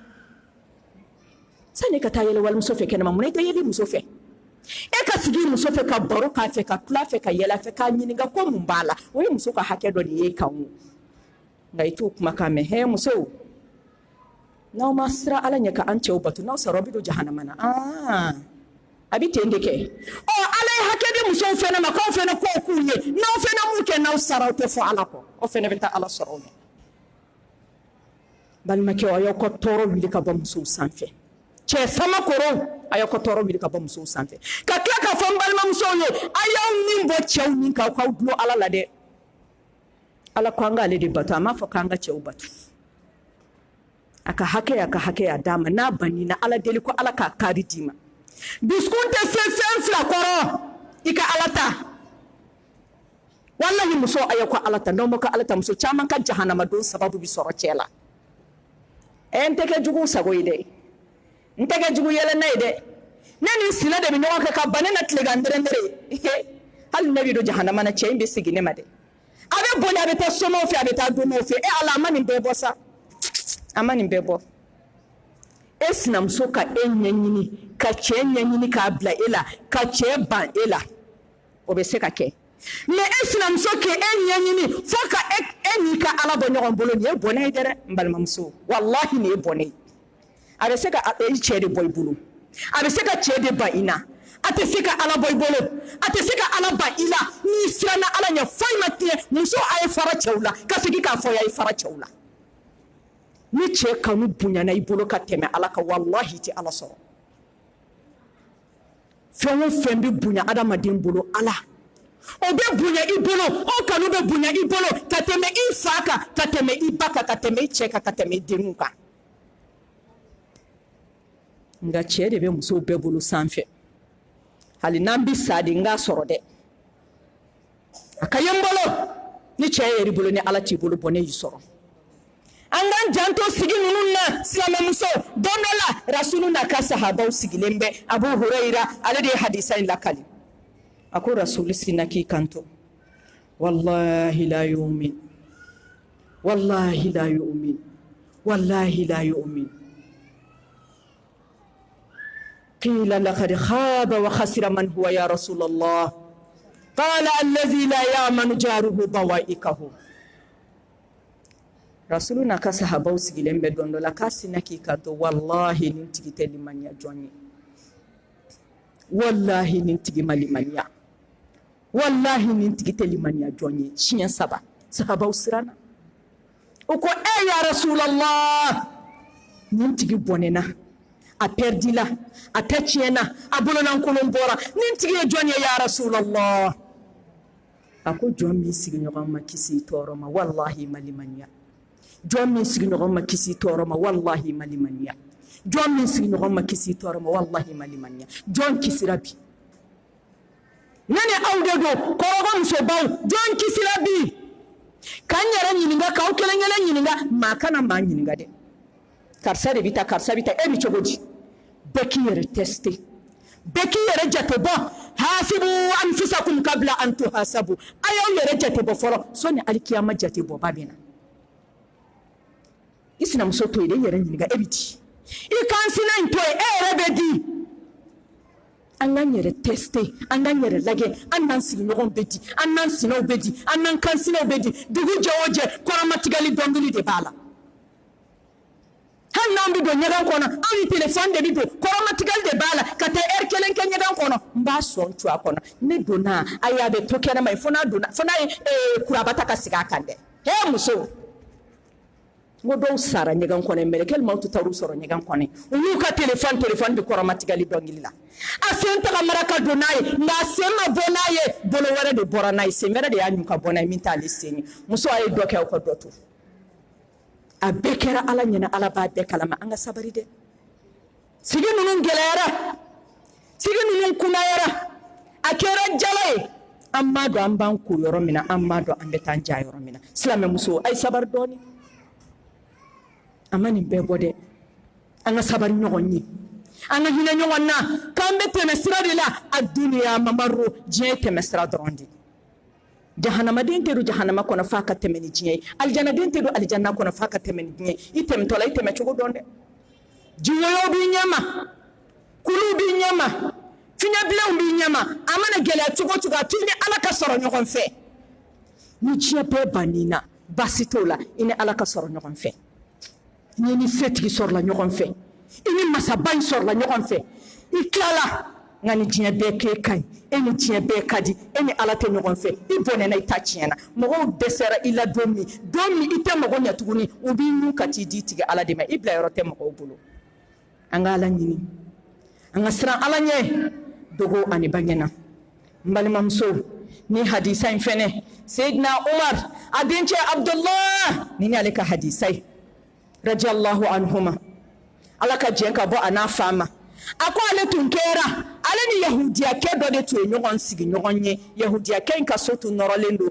sani ka taa yɛlɛ walimuso fɛ kɛnɛma mun na i tɛ yɛlɛ muso fɛ e ka sigi muso fɛ ka baro k'a fɛ ka tula fɛ ka yɛlɛ fɛ k'a ɲininka ko mun b'a la o ye muso ka hakɛ dɔ de ye kan o nka i t'o kumakan mɛn hɛ musow n'aw ma sira ala ɲɛ ka an cɛw batu n'aw sara aw bɛ don jahanama na a bɛ ten de kɛ ala ye hakɛ di musow fɛnɛ ma k'aw fɛnɛ k'o k'u ye n'aw fɛnɛ m'u kɛ n'aw sara aw tɛ fɔ ala kɔ aw fɛnɛ bɛ taa ala sɔrɔ aw ɲɛ balimakɛw a y'aw ka tɔɔrɔ wuli ka bɔ musow sanfɛ cɛ sama kɔrɔw a y'aw ka tɔɔrɔ wuli ka bɔ musow sanfɛ ka tila k'a fɔ n balimamusow ye a y'aw nin bɔ cɛw nin kan k'aw dulon ala la dɛ ala ko an k'ale de batu a m'a fɔ k'an ka cɛw batu a ka hakɛ y'a d'a ma n'a banina ala deli ko ala k'a kari d'i ma dusukun tɛ se fɛn fila kɔrɔ i ka ala ta wallahi muso a y'aw ka ala ta n'aw ma ka ala ta muso caman ka jahanama don sababu bi sɔrɔ cɛ la n tɛ kɛ jugu sago ye dɛ n tɛ kɛ jugu yɛlɛnna ye dɛ ne ni sina de bɛ ɲɔgɔn kɛ ka ban ne na tilegan nderendere hali ne bɛ don jahanama na cɛ in bɛ sigi ne ma dɛ a bɛ boli a bɛ taa somaw fɛ a bɛ taa donnaw fɛ ala a ma nin bɛɛ bɔ sa a ma nin bɛɛ bɔ e sinamuso ka e ɲɛɲini ka cɛ ɲɛɲini k'a bila e la ka cɛ ban e la o bɛ se ka kɛ mais e sinamuso k'e ɲɛɲini fo ka e n'i ka ala bɔ ɲɔgɔn bolo nin ye bɔnɛ ye dɛ n balimamuso wallahi nin ye bɔnɛ ye a bɛ se ka e cɛ de bɔ i bolo a bɛ se ka cɛ de ban i na a tɛ se ka ala bɔ i bolo a tɛ se ka ala ban i la n'i siranna ala ɲɛ foyi ma tiɲɛ muso a ye fara cɛw la ka segin k'a fɔ a ye fara cɛw la ni cɛ kanu bonyana i bolo ka tɛmɛ ala kan wallahi tɛ ala sɔrɔ fɛn o fɛn bɛ bonya adamaden bolo ala o bɛ bonya i bolo o kanu bɛ bonya i bolo ka tɛmɛ i fa kan ka tɛmɛ i ba kan ka tɛmɛ i cɛ kan ka tɛmɛ i denw kan nka cɛ de bɛ musow bɛɛ bolo sanfɛ hali n'an bi sa de n k'a sɔrɔ dɛ a ka ye n bolo ni cɛ yɛrɛ bolo ni ala t'i bolo bɔnɛ y'i sɔrɔ an k'an janto sigi ninnu na silamɛmuso don dɔ la rasulu n'a ka sahabaw sigilen bɛ abu hurayra ale de ye hadisa in lakali a ko rasulu sinna k'i kanto wallahi la yu'min wallahi la yu'min wallahi la yu'min قيل لقد خاب وخسر من هو يا رسول الله قال الذي لا يأمن جاره بوائقه رسولنا كصحابه سجلن بدون لا كاسنا كي كانتو والله ننتجي تلمانيا جوني والله ننتجي مالمانيا والله ننتجي تلمانيا جوني شيء سبا صحابه سرنا وكو يا رسول الله ننتجي بوننا a perdila a tachena a bolonan kolon bora nin tige jonye ya rasulullah ako jom mi sigi ɲɔgɔn ma kisi tɔɔrɔ ma wallahi malimaniya jom mi sigi ɲɔgɔn ma kisi tɔɔrɔ ma wallahi malimaniya jom mi sigi ɲɔgɔn ma kisi tɔɔrɔ ma wallahi malimaniya jom kisira bi nene aw de do kɔrɔgɔ musobaw jom kisira bi kan yɛrɛ ɲininka k'aw kelen kelen ɲininka maa kana maa ɲininka dɛ karisa de bi ta karisa bi ta e bi cogo di bɛɛ k'i yɛrɛ teste bɛɛ k'i yɛrɛ jate bɔ hasibu anfusakum kabla an tuhasabu a y'aw yɛrɛ jate bɔ fɔlɔ sɔni alikiyama jate bɔ ba bɛ na i sinamuso to yen i yɛrɛ ɲininka e bi di i kan sina in to yen e yɛrɛ bɛ di an k'an yɛrɛ teste an k'an yɛrɛ lajɛ an n'an sigiɲɔgɔn bɛ di an n'an sinaw bɛ di an n'an kansinaw bɛ di dugu jɛ o jɛ kɔrɔmatigɛli dɔnkili de b'a la hali n'an bɛ don ɲɛgɛn kɔnɔ anw ni telefɔni de bɛ don kɔrɔmatigɛli de b'a la ka taa ɛri kelen kɛ ɲɛgɛn kɔnɔ n b'a sɔn tu a kɔnɔ ne donna ayi a bɛ to kɛnɛma ye fo n'a ye kuraba ta ka sigi a kan dɛ he muso n ko dɔw sara ɲɛgɛn kɔnɔ mɛlɛkɛli maaw tɛ taa u sɔrɔ ɲɛgɛn kɔnɔ u y'u ka telefɔni bɛ kɔrɔmatigɛli dɔnkili la a sen tagamara ka don n'a ye nka a sen ma bɔ n'a ye bolo wɛrɛ de bɔra n'a ye sen wɛrɛ de y'a ɲu ka bɔ n'a ye min t'ale sen ye muso a ye dɔ kɛ aw ka dɔ to a bɛɛ kɛra ala ɲɛna ala b'a bɛɛ kalama an ka sabari dɛ sigi ninnu gɛlɛyara sigi ninnu kunnayara a kɛra jala ye an m'a dɔn an b'an ko yɔrɔ min na an m'a dɔn an bɛ taa an ja yɔrɔ min na silamɛmuso a ye sabari dɔɔni a ma nin bɛɛ bɔ dɛ an ka sabari ɲɔgɔn ye an ka hinɛ ɲɔgɔn na k'an bɛ tɛmɛ sira de la a duniya mamaro diɲɛ ye tɛmɛ sira dɔrɔn de jahanamaden tɛ don jahanama kɔnɔ f'a ka tɛmɛ ni diɲɛ ye alijanaden tɛ don alijanna kɔnɔ f'a ka tɛmɛ ni diɲɛ ye i tɛmɛtɔ la i tɛmɛ cogo dɔn dɛ jiwoyo b'i ɲɛma kulu b'i ɲɛma fiɲɛbilenw b'i ɲɛma a mana gɛlɛya cogo cogo a t'i ni ala ka sɔrɔ ɲɔgɔn fɛ ni diɲɛ bɛɛ bann'i na basitola ini ala ka sɔrɔ ɲɔgɔn fɛ ni fetigi sɔrɔla ɲɔgɔn fɛ ini masaba in sɔrɔla ɲɔgɔn fɛ I tilala nga ni diɲɛ bɛɛ k'e ka ɲi e ni diɲɛ bɛɛ ka di e ni ala tɛ ɲɔgɔn fɛ I bɔnɛna I ta tiɲɛna mɔgɔw dɛsɛra I la don min I tɛ mɔgɔ ɲɛ tuguni u b'i nu ka t'i di tigɛ ala de ma I bila yɔrɔ tɛ mɔgɔw bolo an ka ala ɲini an ka siran ala ɲɛ dogo ani bangena n balimamuso ni hadisa in fɛnɛ Seydina Umar a dencɛ Abdullah ni ale ka hadisa ye radiyallahu anhuma ala ka jɛn ka bɔ a n'a fa ma a ko ale tun kɛra ale ni yahudiyakɛ dɔ de tun ye ɲɔgɔn sigi ɲɔgɔn ye yahudiyakɛ in ka so tun nɔrɔlen don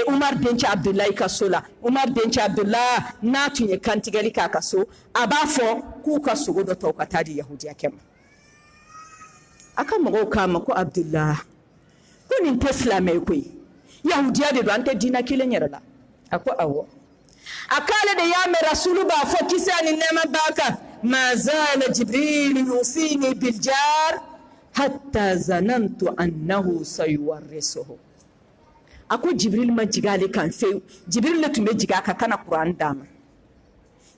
Umar dencɛ Abdullahi ka so la Umar dencɛ Abdullah n'a tun ye kantigɛli k'a ka so a b'a fɔ k'u ka sogo dɔ ta u ka taa di yahudiyakɛ ma a ka mɔgɔw k'a ma ko Abdullah ko nin tɛ silamɛ ye koyi yahudiya de don an tɛ diinɛ kelen yɛrɛ la a ko awɔ a k'ale de y'a mɛn rasulu b'a fɔ kisi ani nɛɛma b'a kan ma zala Jibril yusini bil jar hatta zanantu annahu sayuwarrisuhu a ko Jibril ma jigin ale kan fewu Jibril le tun bɛ jigin a kan kana Kuran d'a ma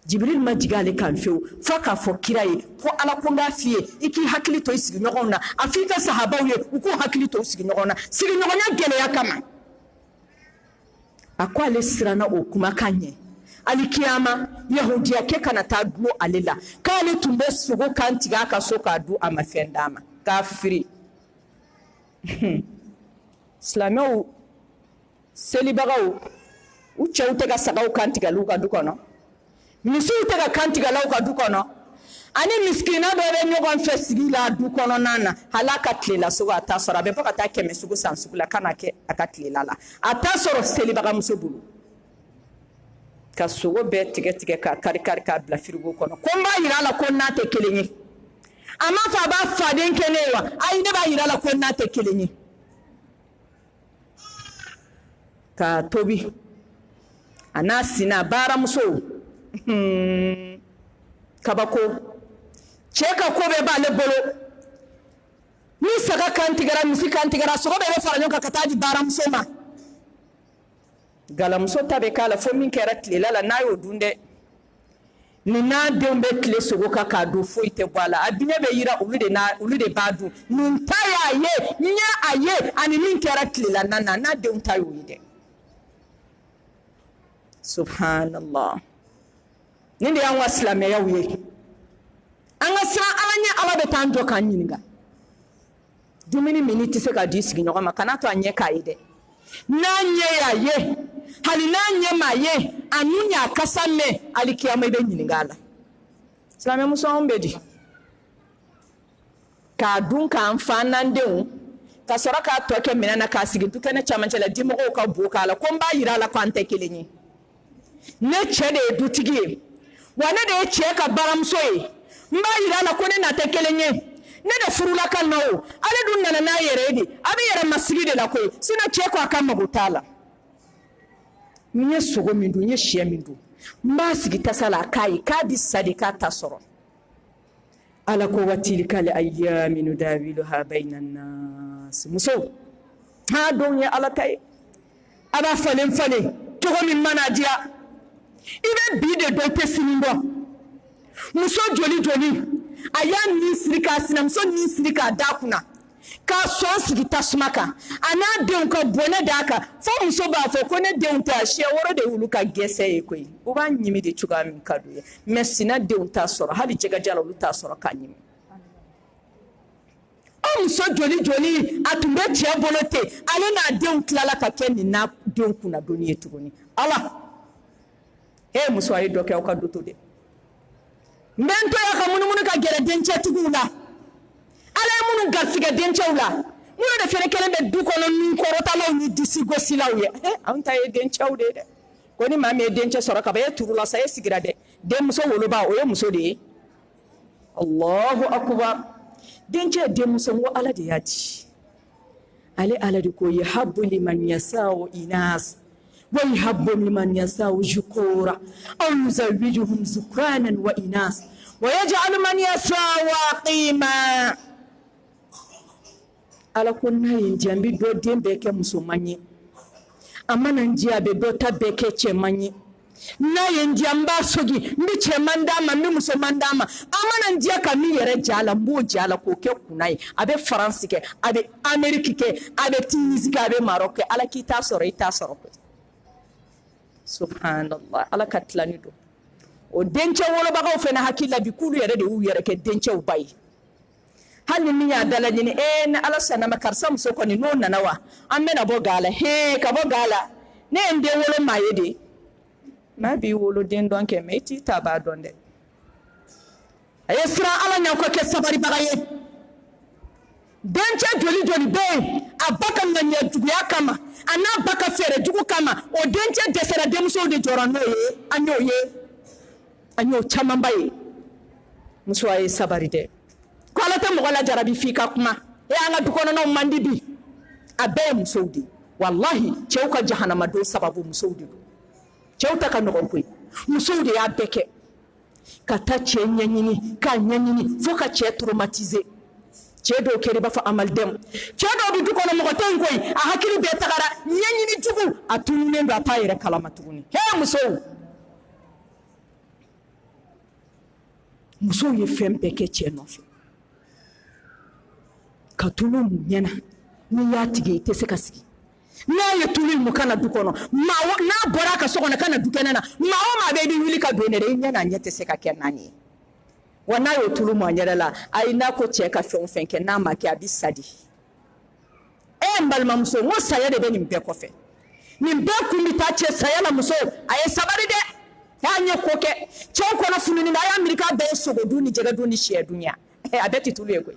Jibril ma jigin ale kan fewu fo k'a fɔ kira ye ko ala ko n k'a f'i ye I k'i hakili to I sigiɲɔgɔnw na a f'i ka sahabaw ye u k'u hakili to u sigiɲɔgɔnw na sigiɲɔgɔnya gɛlɛya kama a ko ale siranna o kumakan ɲɛ alikiyama yahudiyakɛ kana taa dulon ale la k'ale tun bɛ sogo kan tigɛ a ka so k'a dun a ma fɛn d'a ma kafiri silamɛw selibagaw u cɛw tɛ ka sagaw kan tigɛliw ka du kɔnɔ misiw tɛ ka kan tigɛlaw ka du kɔnɔ ani miskina dɔ bɛ ɲɔgɔn fɛ sigi la du kɔnɔna na hali a ka tilela sogo a t'a sɔrɔ a bɛ fɔ ka taa kɛmɛ sugu san sugu la kana kɛ a ka tilela la a t'a sɔrɔ selibagamuso bolo ka sogo bɛɛ tigɛ tigɛ k'a kari kari k'a bila firigo kɔnɔ ko n b'a yira a la ko n'a tɛ kelen ye a m'a fɔ a b'a faden kɛ ne ye wa ayi ne b'a yira a la ko n'a tɛ kelen ye k'a tobi a n'a sina baaramuso kabako cɛ ka ko bɛɛ b'ale bolo ni saga kan tigɛra misi kan tigɛra sogo bɛɛ bɛ fara ɲɔgɔn kan ka taa di baaramuso ma galamuso ta bɛ k'a la fo min kɛra tilela la n'a y'o dun dɛ ni n'a denw bɛ tile sogo kan k'a dun foyi tɛ bɔ a la a binɛ bɛ yira olu de b'a dun nin ta y'a ye n ye a ye ani min kɛra tilela na n'a denw ta y'o ye dɛ subhanallah nin de y'an ka silamɛyaw ye an ka siran ala ɲɛ ala bɛ t'an jɔ k'an ɲininka dumuni min tɛ se ka di sigiɲɔgɔn ma kana to a ɲɛ k'a ye dɛ n'a ɲɛ y'a ye hali n'a ɲɛ m'a ye a nun y'a kasa mɛn alikiyama I bɛ ɲininka a la silamɛmuso anw bɛ di k'a dun k'an fa n'an denw ka sɔrɔ k'a tɔ kɛ minɛn na k'a sigi dukɛnɛ camancɛ la dimɔgɔw ka bo k'a la ko n b'a yira a la k'an tɛ kelen ye ne cɛ de ye dutigi ye wa ne de ye cɛ ka baramuso ye n b'a yira a la ko ne n'a tɛ kelen ye ne de furula ka na o ale dun nana n'a yɛrɛ ye de a bɛ yɛrɛ masigi de la koyi sinon cɛ ko a ka mago t'a la n ye sogo min dun n ye sɛ min dun n b'a sigi tasa la a k'a ye k'a bɛ sa de k'a ta sɔrɔ ala ko wa tilka al-ayyami nudawiluha bayna an-nas muso ha dɔw ye ala ta ye a b'a falen falen cogo min mana diya I bɛ bi de dɔn tɛ sini dɔn muso joli joli a y'a nin siri k'a sinamuso nin siri k'a da kunna k'a sɔn sigi tasuma kan a n'a denw ka bɔnɛ d'a kan fo muso b'a fɔ ko ne denw tɛ siɲɛ wɔɔrɔ de y'olu ka gɛsɛ ye koyi u b'a ɲimi de cogoya min ka d'u ye mais sina denw t'a sɔrɔ hali jɛgɛja la olu t'a sɔrɔ k'a ɲimi o muso joli joli a tun bɛ cɛ bolo ten ale n'a denw tilala ka kɛ nin n'a denw kunnadonni ye tuguni ala muso a ye dɔ kɛ aw ka dɔ to dɛ n bɛ n to yan ka munumunu ka gɛrɛ dencɛtigiw la ala ye minnu garisɛgɛ dencɛw la minnu de fɛnɛ kɛlen bɛ du kɔnɔ nun kɔrɔtalaw ni disi gosilaw ye anw ta ye dencɛw de ye dɛ ko ni maa min ye dencɛ sɔrɔ ka ban e turula sa e sigira dɛ denmuso woloba o ye muso de ye allahu akbar dencɛ denmuso n ko ala de y'a di ale ala de ko yahabu liman yasau inas wa yahabu liman yasau zukura aw yuzawijuhum zukranan wa inas wa yaj'alu man yasau aqima ala ko n'a ye jambi dɔ den bɛɛ kɛ musoman ye amana ndia be dota beke chemanyi na ye ndia mba sogi ndi chemandama mi musomandama amana ndia ka mi yere jala mbo jala ko ke kunai abe France ke abe Amerique ke abe Tunisie ke abe Maroc ke ala kita soro ita soro subhanallah ala katlani do o denche wolo baga fena hakilla bi kulu yere de wu yere ke denche u bayi hali ni ya dala ni na ala sana makarsa muso ko ni no nanawa amena bo gala he ka bo gala ne ende wolo mayede ma bi wolo den don ke meti taba donde ayesra ala nyako ke sabari bagaye denche joli joli be abaka nganya jugu yakama ana baka fere jugu kama o denche desera demso de jorano ye anyo chamambaye muso ay sabari de kwala ta mogola jarabi fika kuma anga dukono no mandibi abe musoudi wallahi cheuka jahannama do sababu musoudi cheuta ka no koy musoudi ya beke kata chenyanyini ka nyanyini foka che traumatiser che do keri ba fa amal dem che do bi dukono mo tan koy a hakili be tagara nyanyini jugu atunne ndo apayere kalama tuguni he muso ye fembe ke che no fe katulu munyana ni yatige ite se kasigi na ye tulu mu kana dukono ma na bora ka sokona kana dukena na ma o ma be di wili ka benere nyana nyete se ka kenani wana yo tulu mu anyala la aina ko cheka fenke na ma ki abisadi mbal mamso mo saya de be ni mbe ko fe ni mbe kumita che saya la muso aye sabari de tanye koke choko na fununi na ya Amerika be so go duni jega duni she dunya abeti tulu e ko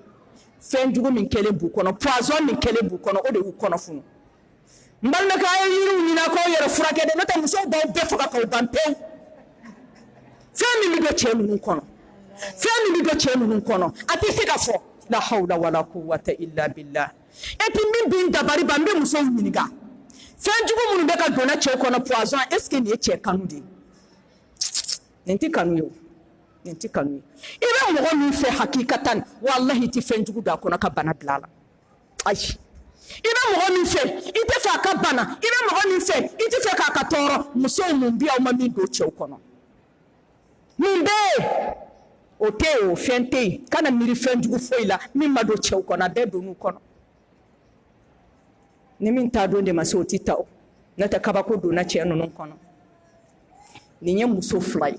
fenjugo min kele bu kono poison min kele bu kono o de wu kono funu mbal na kay yiru ni na ko yere furake de nota muso ba be foka ko bampe fami mi do chelu nun kono fami mi do chelu nun kono ati sika fo la hawla wala quwwata illa billah eti min bin dabari bambe muso winiga fenjugo mun be ka dona che kono poison est ce que ni che kanu de nenti kanu yo nenti kanu ibe mo mi fe hakikatan wallahi ti fenjugu da kono ka bana blala ay ibe mo mi fe ite fa ka bana ibe mo mi fe ite fe ka toro muso mun bia o ma mi do che kono mimbe ote o fente kana miri fenjugu foila mi ma do che kono be do nu kono ni min ta do de maso titao na ta kaba ko do na che no kono ni nye muso fly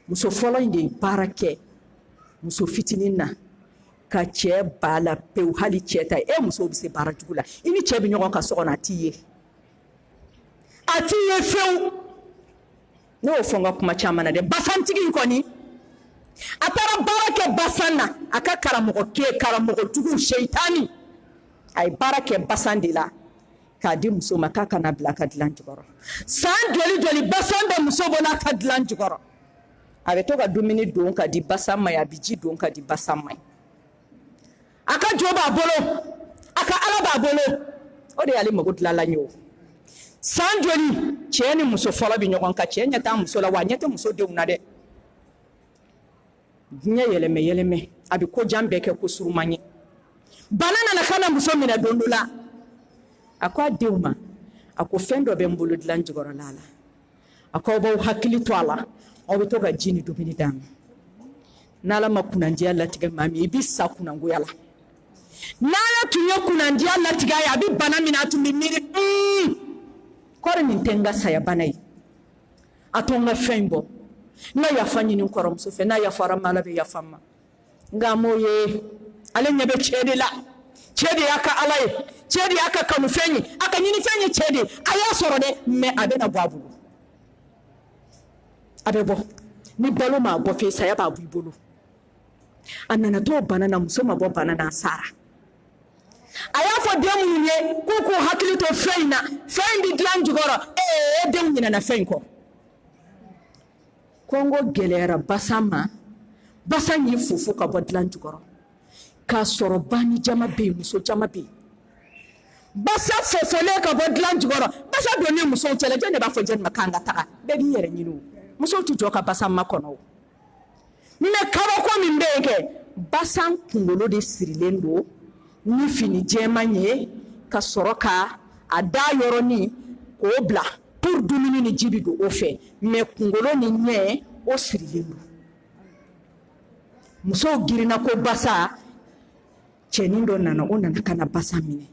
muso folo inde barake muso fitinina ka che bala pe hali cheta muso bi se barajugula ini che bi nyoko ka sokona atiye few no fonga kuma chamana de basantigi ko ni atara barake basana aka karamogo tugu sheitani ay barake basandila ka di muso makaka na blaka dilanjugoro san joli basanda muso bona ka dilanjugoro abe to ka dumini don ka di basama ya biji don ka di basama aka joba bolo aka alaba bolo o de ali mago dilala nyo san joli cheni muso fala bi nyokon ka chenya ta muso la wanyete muso de unade nya yeleme abi ko jambe ke ko surumanye banana na kana muso mina dondola akwa deuma ako fendo be mbulu dilanjugoro lala ako bo hakili twala o to ga jini dubini dam nala makuna njia latiga mami ibisa kuna nguyala nala tunyo kuna njia latiga ya bi bana minatu mimiri kore nintenga saya banai atonga fembo na yafanyi ni nkoro msofe na yafara mala be yafama ngamoye ale nyabe chede yaka alai chede yaka kanu fenyi aka nyini fenyi chede aya soro de me abena bwabu abebo ni balo ma bo fe saya babu ibolo anana to banana musoma bo banana sara aya fo demu nye kuku hakili to feina feindi dlanjugoro demu nyina na fenko kongo gelera basama basanyi fufu ka bo dlanjugoro ka soro bani jama be muso jama be basa fofole ka bo dlanjugoro basa doni muso chele jene ba fo jen makanga taka be bi yere nyinu muso tu joka basa makono me kawo ko mi mbeke basa kungolo de sirilendo ni fini jemanye ka soroka ada yoroni obla pour dumuni ni jibi do o fɛ mais kungolo ni ɲɛ o sirilen do muso girina ko basa cɛnin dɔ nana o nana kana basa minɛ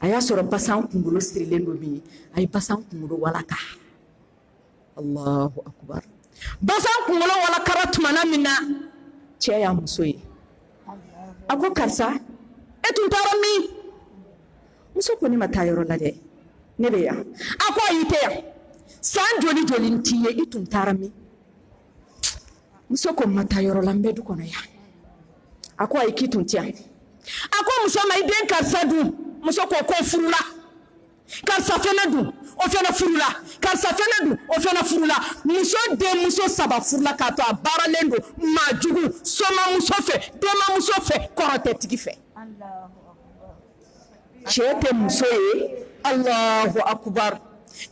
a y'a sɔrɔ basa kungolo sirilen do min a ye basa kungolo walaka Allahu akbar basa kungolo walakara tumana min na cɛ y'a muso ye a ko karisa e tun taara min muso ko ne ma taa yɔrɔ la dɛ ne bɛ yan a ko ayi tɛ yan san joli joli t'i ye i tun taara min muso ko ma taa yɔrɔ la n bɛ du kɔnɔ yan a ko ayi k'i tun tɛ yan a ko muso ma i den karisa dun muso ko furula karisa fana dun o fana furula karisa fana dun o fana furula muso den muso saba furula k'a to a baaralen don maajugu somamuso fɛ denmamuso fɛ kɔrɔtɛtigi fɛ cɛ tɛ muso ye Allahu akbar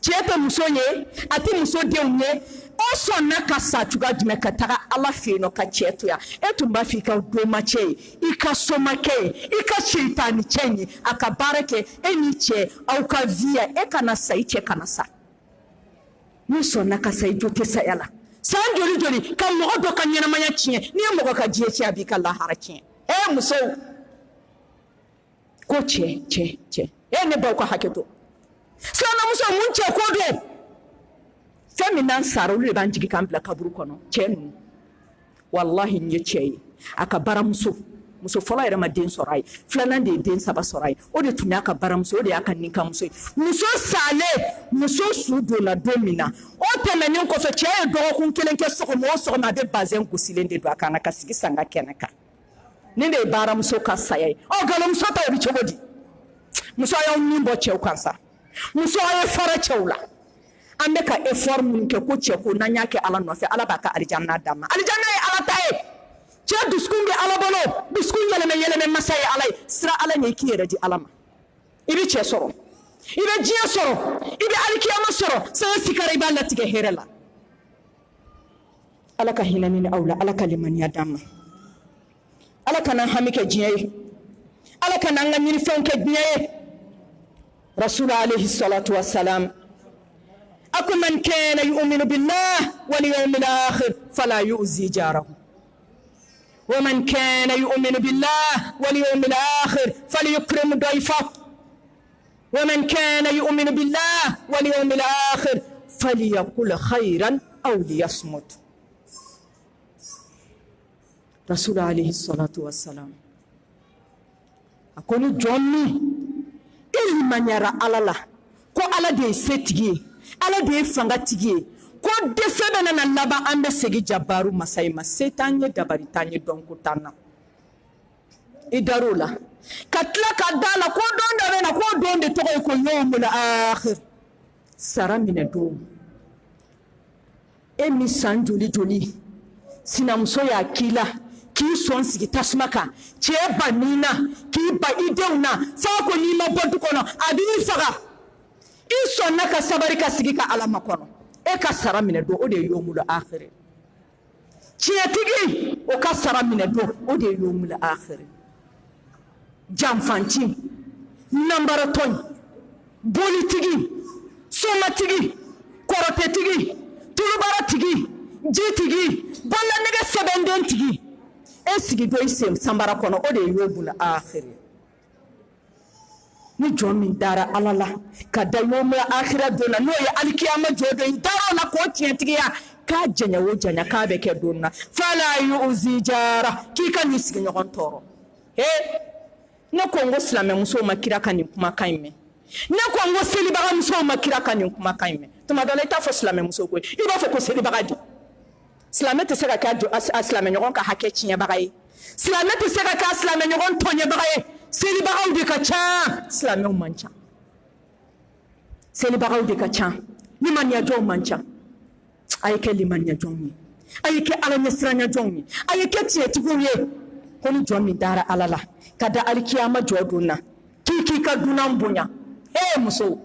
cɛ tɛ muso ye a tɛ muso denw ye o sɔnna ka sa cogoya jumɛn ka taga Ala fɛ yen nɔ ka cɛ to yan e tun b'a fɔ i ka domacɛ ye i ka somakɛ ye i ka sitani cɛ ye a ka baara kɛ e ni cɛ aw ka viya e kana sa i cɛ kana sa n'i sɔnna ka sa i jo tɛ saya la san joli joli ka mɔgɔ dɔ ka ɲɛnamaya tiɲɛ n'i ye mɔgɔ ka diɲɛ tiɲɛ a b'i ka lahara tiɲɛ musow ko cɛ ne baw ka hakɛ to sinamuso mun cɛ ko don fɛn min n'an sara olu de b'an jigi k'an bila kaburu kɔnɔ cɛ ninnu wallahi n ye cɛ ye a ka baramuso muso fɔlɔ yɛrɛ ma den sɔrɔ a ye filanan de ye den saba sɔrɔ a ye o de tun y'a ka baramuso o de y'a ka ninkanmuso ye muso salen muso su donna don min na o tɛmɛnen kɔfɛ cɛ ye dɔgɔkun kelen kɛ sɔgɔma o sɔgɔma a bɛ bazɛn gosilen de don a kan na ka sigi sanga kɛnɛ kan ni de ye baramuso ka saya ye nkalonmuso ta o bɛ cogo di muso y'aw nin bɔ cɛw kan sa muso a ye fara cɛw la an bɛ ka effort min kɛ ko cɛ ko n'an y'a kɛ Ala nɔfɛ Ala b'a ka alijanna d'an ma alijanna ye Ala ta ye cɛ dusukun bɛ Ala bolo dusukun yɛlɛmɛ masa ye Ala ye sira Ala ɲɛ i k'i yɛrɛ di Ala ma i bɛ cɛ sɔrɔ i bɛ diɲɛ sɔrɔ i bɛ alikiyama sɔrɔ san sikara i b'a latigɛ hɛrɛ la Ala ka hinɛ ni aw la Ala ka limaniya d'an ma Ala kana hami kɛ diɲɛ ye Ala kana an ka ɲinifɛnw kɛ diɲɛ ye Rasul alayhi salatu wassalam ako man kana yu'minu billahi wal yawmil akhir fala yu'zi jarahu wa man kana yu'minu billahi wal yawmil akhir falyukrim dayfahu wa man kana yu'minu billahi wal yawmil akhir falyaqul khayran aw liyasmut Rasul alayhi salatu wassalam ako ni jɔn min manyara Ala la ko Ala de ye setigi ye Ala de ye fanga tigi ye ko dɛsɛ bɛ nana laban an bɛ segin jabaru masa ma se t'an ye dabari t'an ye dɔnko t'an na i dar'o la ka tila ka da la ko don dɔ bɛ na ko don de tɔgɔ ye ko yawmul akhir sara minɛ don e min san joli joli sinamuso y'a k'i la k'i sɔn sigi tasuma kan cɛ ba n'i na k'i ba i denw na f'a ko n'i ma bɔ du kɔnɔ a b'i faga i sɔnna ka sabari ka sigi ka Ala makɔnɔ e ka sara minɛ don o de ye yawmul akhir tiɲɛtigi o ka sara minɛ don o de ye yawmul akhir janfanci nanbaratɔn bolitigi somatigi kɔrɔtɛtigi tulubaratigi jitigi bɔlanɛgɛ sɛbɛnden tigi e sigi do i sen sanbara kɔnɔ o de ye yawmul akhir ni jɔn min dara Ala la ka da yawmul akhir don na n'o ye alikiyama jɔ don i dara la k'o tiɲɛtigiya k'a janya o janya k'a bɛ kɛ don na fala yu'zi jara k'i ka n'i sigiɲɔgɔn tɔɔrɔ ne ko n ko silamɛmusow ma kira ka nin kumakan in mɛn ne ko n ko selibaga musow ma kira ka nin kumakan in mɛn tuma dɔ la i t'a fɔ silamɛmuso ko i b'a fɔ ko selibaga di silamɛ tɛ se ka kɛ a silamɛɲɔgɔn ka hakɛ tiɲɛbaga ye silamɛ tɛ se ka kɛ a silamɛɲɔgɔn tɔɲɛbaga ye selibagaw de ka ca silamɛw man ca selibagaw de ka ca limaniyajɔnw man ca a ye kɛ limaniyajɔnw ye a ye kɛ Ala ɲɛsiranyajɔnw ye a ye kɛ tiɲɛtigiw ye ko ni jɔn min dara Ala la ka da alikiyama jɔ don na k'i ka dunan bonya musow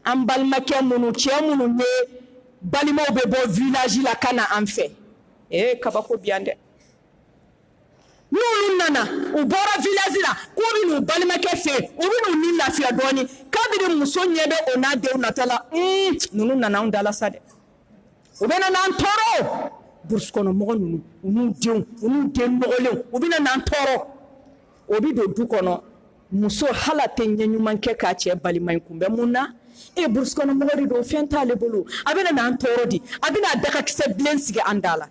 an balimakɛ minnu cɛ minnu ye balimaw bɛ bɔ village la ka na an fɛ kabako bi yan dɛ n'olu nana u bɔra village la k'u bɛ n'u balimakɛ fɛ u bɛ n'u ni lafiya dɔɔni kabini hali muso ɲɛ bɛ o n'a denw nata la ninnu nana anw dala sa dɛ u bɛna n'an tɔɔrɔ burusi kɔnɔ mɔgɔ ninnu u n'u den nɔgɔlenw u bɛna n'an tɔɔrɔ o bi don du kɔnɔ muso hala tɛ ɲɛ ɲuman kɛ k'a cɛ balima in kunbɛn mun na burusi kɔnɔ mɔgɔ de don fɛn t'ale bolo a bɛna n'an tɔɔrɔ di a bɛna dagakisɛ bilen sigi an da la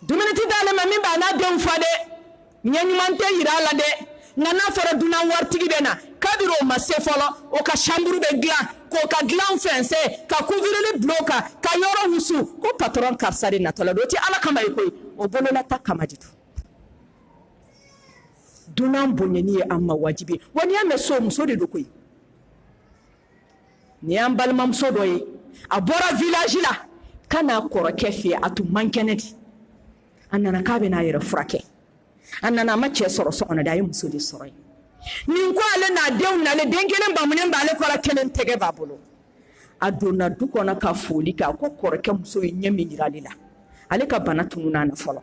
dumuni tɛ d'ale ma min b'a n'a denw fa dɛ ɲɛ ɲuman tɛ yira a la dɛ nka n'a fɔra dunan waritigi bɛ na kabiri o ma se fɔlɔ o ka chambre bɛ dilan k'o ka dilan fɛnsɛ ka couvrir bulon kan ka yɔrɔ wusu ko patron karisa de natɔla don o tɛ ala kama ye koyi o bololata kama de don dunan bonyani ye an ma wajibi wa n'i y'a mɛn so muso de don koyi ni y'an balimamuso dɔ ye a bɔra village la ka n'a kɔrɔkɛ fɛ yen a tun man kɛnɛ de a nana k'a bɛ n'a yɛrɛ furakɛ a nana a ma cɛ sɔrɔ so kɔnɔ de a ye muso de sɔrɔ yen nin ko ale n'a denw nalen den kelen bamunen b'ale kɔrɔ kelen tɛgɛ b'a bolo a donna du kɔnɔ ka foli kɛ a ko kɔrɔkɛ muso ye ɲɛ min yira ale la ale ka bana tununna na fɔlɔ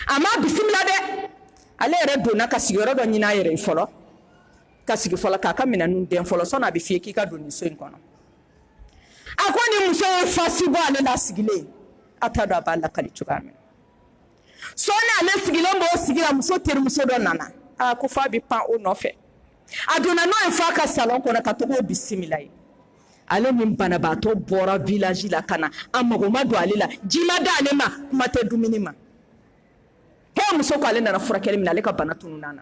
a ma bisimila dɛ ale yɛrɛ donna ka sigiyɔrɔ dɔ ɲini a yɛrɛ ye fɔlɔ ka sigi fɔlɔ k'a ka minɛnw den fɔlɔ sɔnni a bɛ f'i ye k'i ka don nin so in kɔnɔ a ko ni muso ye fasi bɔ ale la sigilen a t'a dɔn a b'a lakali cogoya min sɔɔni ale sigilen b'o sigi la muso terimuso dɔ nana ko f'a bɛ pan o nɔfɛ a donna n'o ye f'a ka salon kɔnɔ ka to k'o bisimila ye ale ni banabaatɔ bɔra village la ka na a mago ma don ale la ji ma d'ale ma kuma tɛ dumuni ma muso ko ale nana furakɛli min na ale ka bana tununna na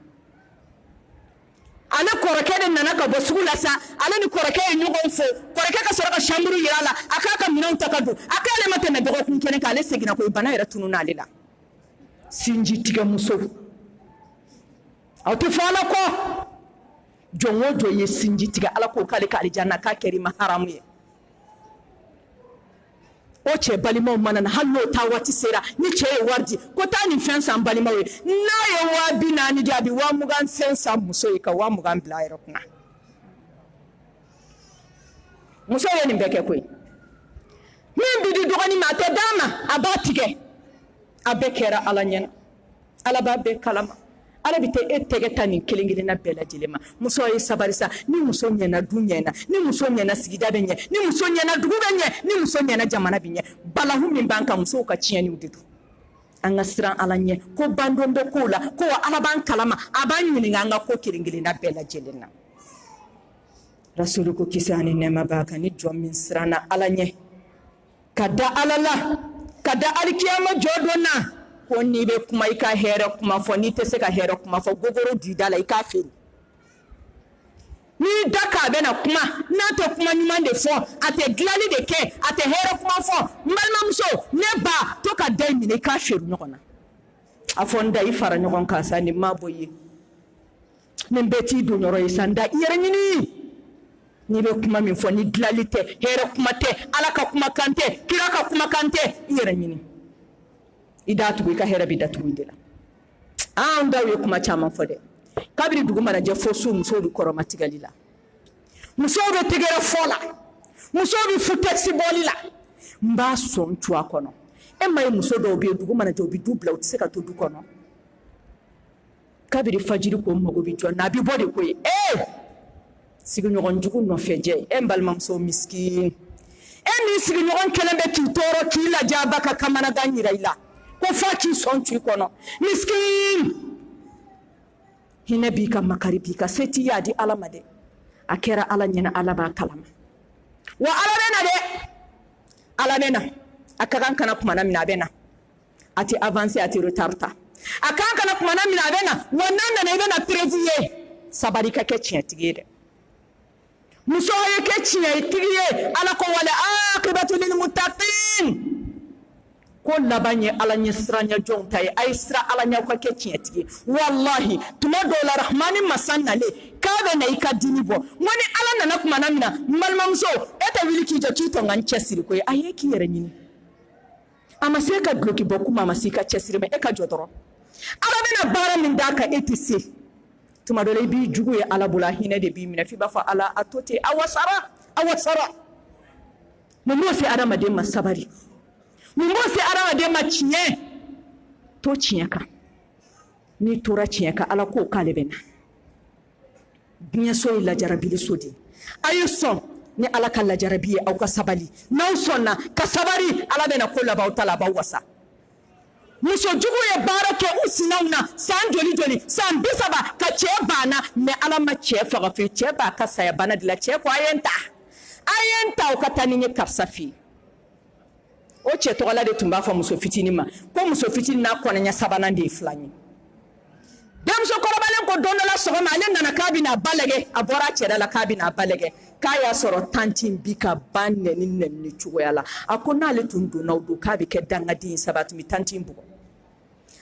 ale kɔrɔkɛ de nana ka bɔ sugu la sa ale ni kɔrɔkɛ ye ɲɔgɔn fo kɔrɔkɛ ka sɔrɔ ka chambre yira a la a k'a ka minɛnw ta ka don a k'ale ma tɛmɛ dɔgɔkun kelen kan ale seginna ko bana yɛrɛ tununna ale la sinji tigɛ muso aw tɛ fɔ ala kɔ jɔn o jɔn ye sinji tigɛ ala ko k'ale ka alijanna k'a kɛra i ma haramu ye o cɛ balimaw mana na hali n'o taa waati sera ni cɛ ye wari di ko taa nin fɛn san balimaw ye n'a ye 40,000 di a bɛ 20 fɛn san muso ye ka 20 bila a yɛrɛ kunna muso ye nin bɛɛ kɛ koyi min bɛ di dɔgɔnin ma a tɛ d'a ma a b'a tigɛ a bɛɛ kɛra ala ɲɛna ala b'a bɛɛ kalama ala bɛ taa e tɛgɛ ta nin kelen kelenna bɛɛ lajɛlen ma muso ye sabari sa ni muso ɲɛna du ɲɛna ni muso ɲɛna sigida bɛ ɲɛ ni muso ɲɛna dugu bɛ ɲɛ ni muso ɲɛna jamana bɛ ɲɛ balahu min b'an kan musow ka tiɲɛniw de don an ka siran ala ɲɛ ko bandon bɛ kow la ko ala b'an kalama a b'an ɲininka an ka ko kelen kelenna bɛɛ lajɛlen na rasulu ko kisi ani nɛɛma b'a kan ni jɔn min siranna ala ɲɛ ka da ala la ka da alikiyama jɔ don na ko n'i bɛ kuma i ka hɛrɛ kuma fɔ n'i tɛ se ka hɛrɛ kuma fɔ gogoro di da la i k'a feere n'i da k'a bɛ na kuma n'a tɛ kuma ɲuman de fɔ a tɛ dilali de kɛ a tɛ hɛrɛ kuma fɔ n balimamuso ne ba to ka da in minɛ i k'a feere ɲɔgɔn na a fɔ n da i fara ɲɔgɔn kan sa nin ma bɔ i ye nin bɛɛ t'i don yɔrɔ ye sa n da i yɛrɛ ɲini n'i bɛ kuma min fɔ ni dilali tɛ hɛrɛ kuma tɛ ala ka kumakan tɛ kira ka kumakan tɛ i yɛrɛ ɲini i da tugu i ka hɛrɛ bɛ datugu de la an daw ye kuma caman fɔ dɛ kabiri dugu mana jɛ fo su musow bɛ kɔrɔmatigɛli la musow bɛ tɛgɛrɛ fɔ la musow bɛ futɛsi bɔli la n b'a sɔn tu a kɔnɔ e ma ye muso dɔw bɛ yen dugu mana jɛ u bɛ du bila u tɛ se ka to du kɔnɔ kabiri fajiri ko mago bɛ jɔ n'a bɛ bɔ de ko ye sigiɲɔgɔn jugu nɔfɛ jɛ n balimamuso miskin e ni sigiɲɔgɔn kelen bɛ k'i tɔɔrɔ k'i lajɛ a ba ka kamanagan yira i la ko f'a k'i sɔn tu i kɔnɔ miskin hinɛ b'i ka makari b'i ka se t'i ye a di ala ma dɛ a kɛra ala ɲɛna ala b'a kalama wa ala bɛ na dɛ ala bɛ na a ka kan kana kumana min a bɛ na a tɛ avancer a tɛ retard ta a ka kan kana kumana min a bɛ na wa n'a nana i bɛ na prévu ye sabari ka kɛ tiɲɛtigi ye dɛ muso ye kɛ tiɲɛtigi ye ala ko wala aqibatu lil muttaqin ko laban ye ala ɲɛ siranya jɔnw ta ye a ye sira ala ɲɛ ka kɛ tiɲɛtigi ye wallahi tuma dɔw la rahmani masa nalen k'a bɛ na i ka dini bɔ n ko ni ala nana kumana min na n balimamuso e tɛ wuli k'i jɔ k'i tɔ ka n cɛsiri ko ye a ye k'i yɛrɛ ɲini a ma se e ka duloki bɔ kuma a ma se i ka cɛsiri ma e ka jɔ dɔrɔn ala bɛna baara min d'a kan e tɛ se tuma dɔ la i b'i jugu ye ala bolo a hinɛ de b'i minɛ f'i b'a fɔ ala a to ten a wasara mun b'o se adamaden ma sabari mun b'o se adamaden ma tiɲɛ to tiɲɛ kan n'i tora tiɲɛ kan ala k'o k'ale bɛ na diɲɛ so ye lajarabili so de a ye sɔn ni ala ka lajarabi ye aw ka sabali n'aw sɔnna ka sabari ala bɛna ko laban aw ta la a b'aw wasa muso jugu ye baara kɛ u sinaw na san joli joli san 30 ka cɛ banna mais ala ma cɛ faga fe cɛ b'a ka saya bana de la cɛ ko a ye n ta o ka taa ni ye karisa fi o cɛ tɔgɔla de tun b'a fɔ muso fitinin ma ko muso fitinin n'a kɔnɔɲɛ sabanan de ye filan ye denmuso kɔrɔbalen ko don dɔ la sɔgɔma ale nana k'a bɛna ba lajɛ a bɔra a cɛla la k'a bɛna ba lajɛ k'a y'a sɔrɔ tanti in bi ka ba nɛni cogoya la a ko n'ale tun donna o don k'a bɛ kɛ dangaden sabati mi tanti in bugɔ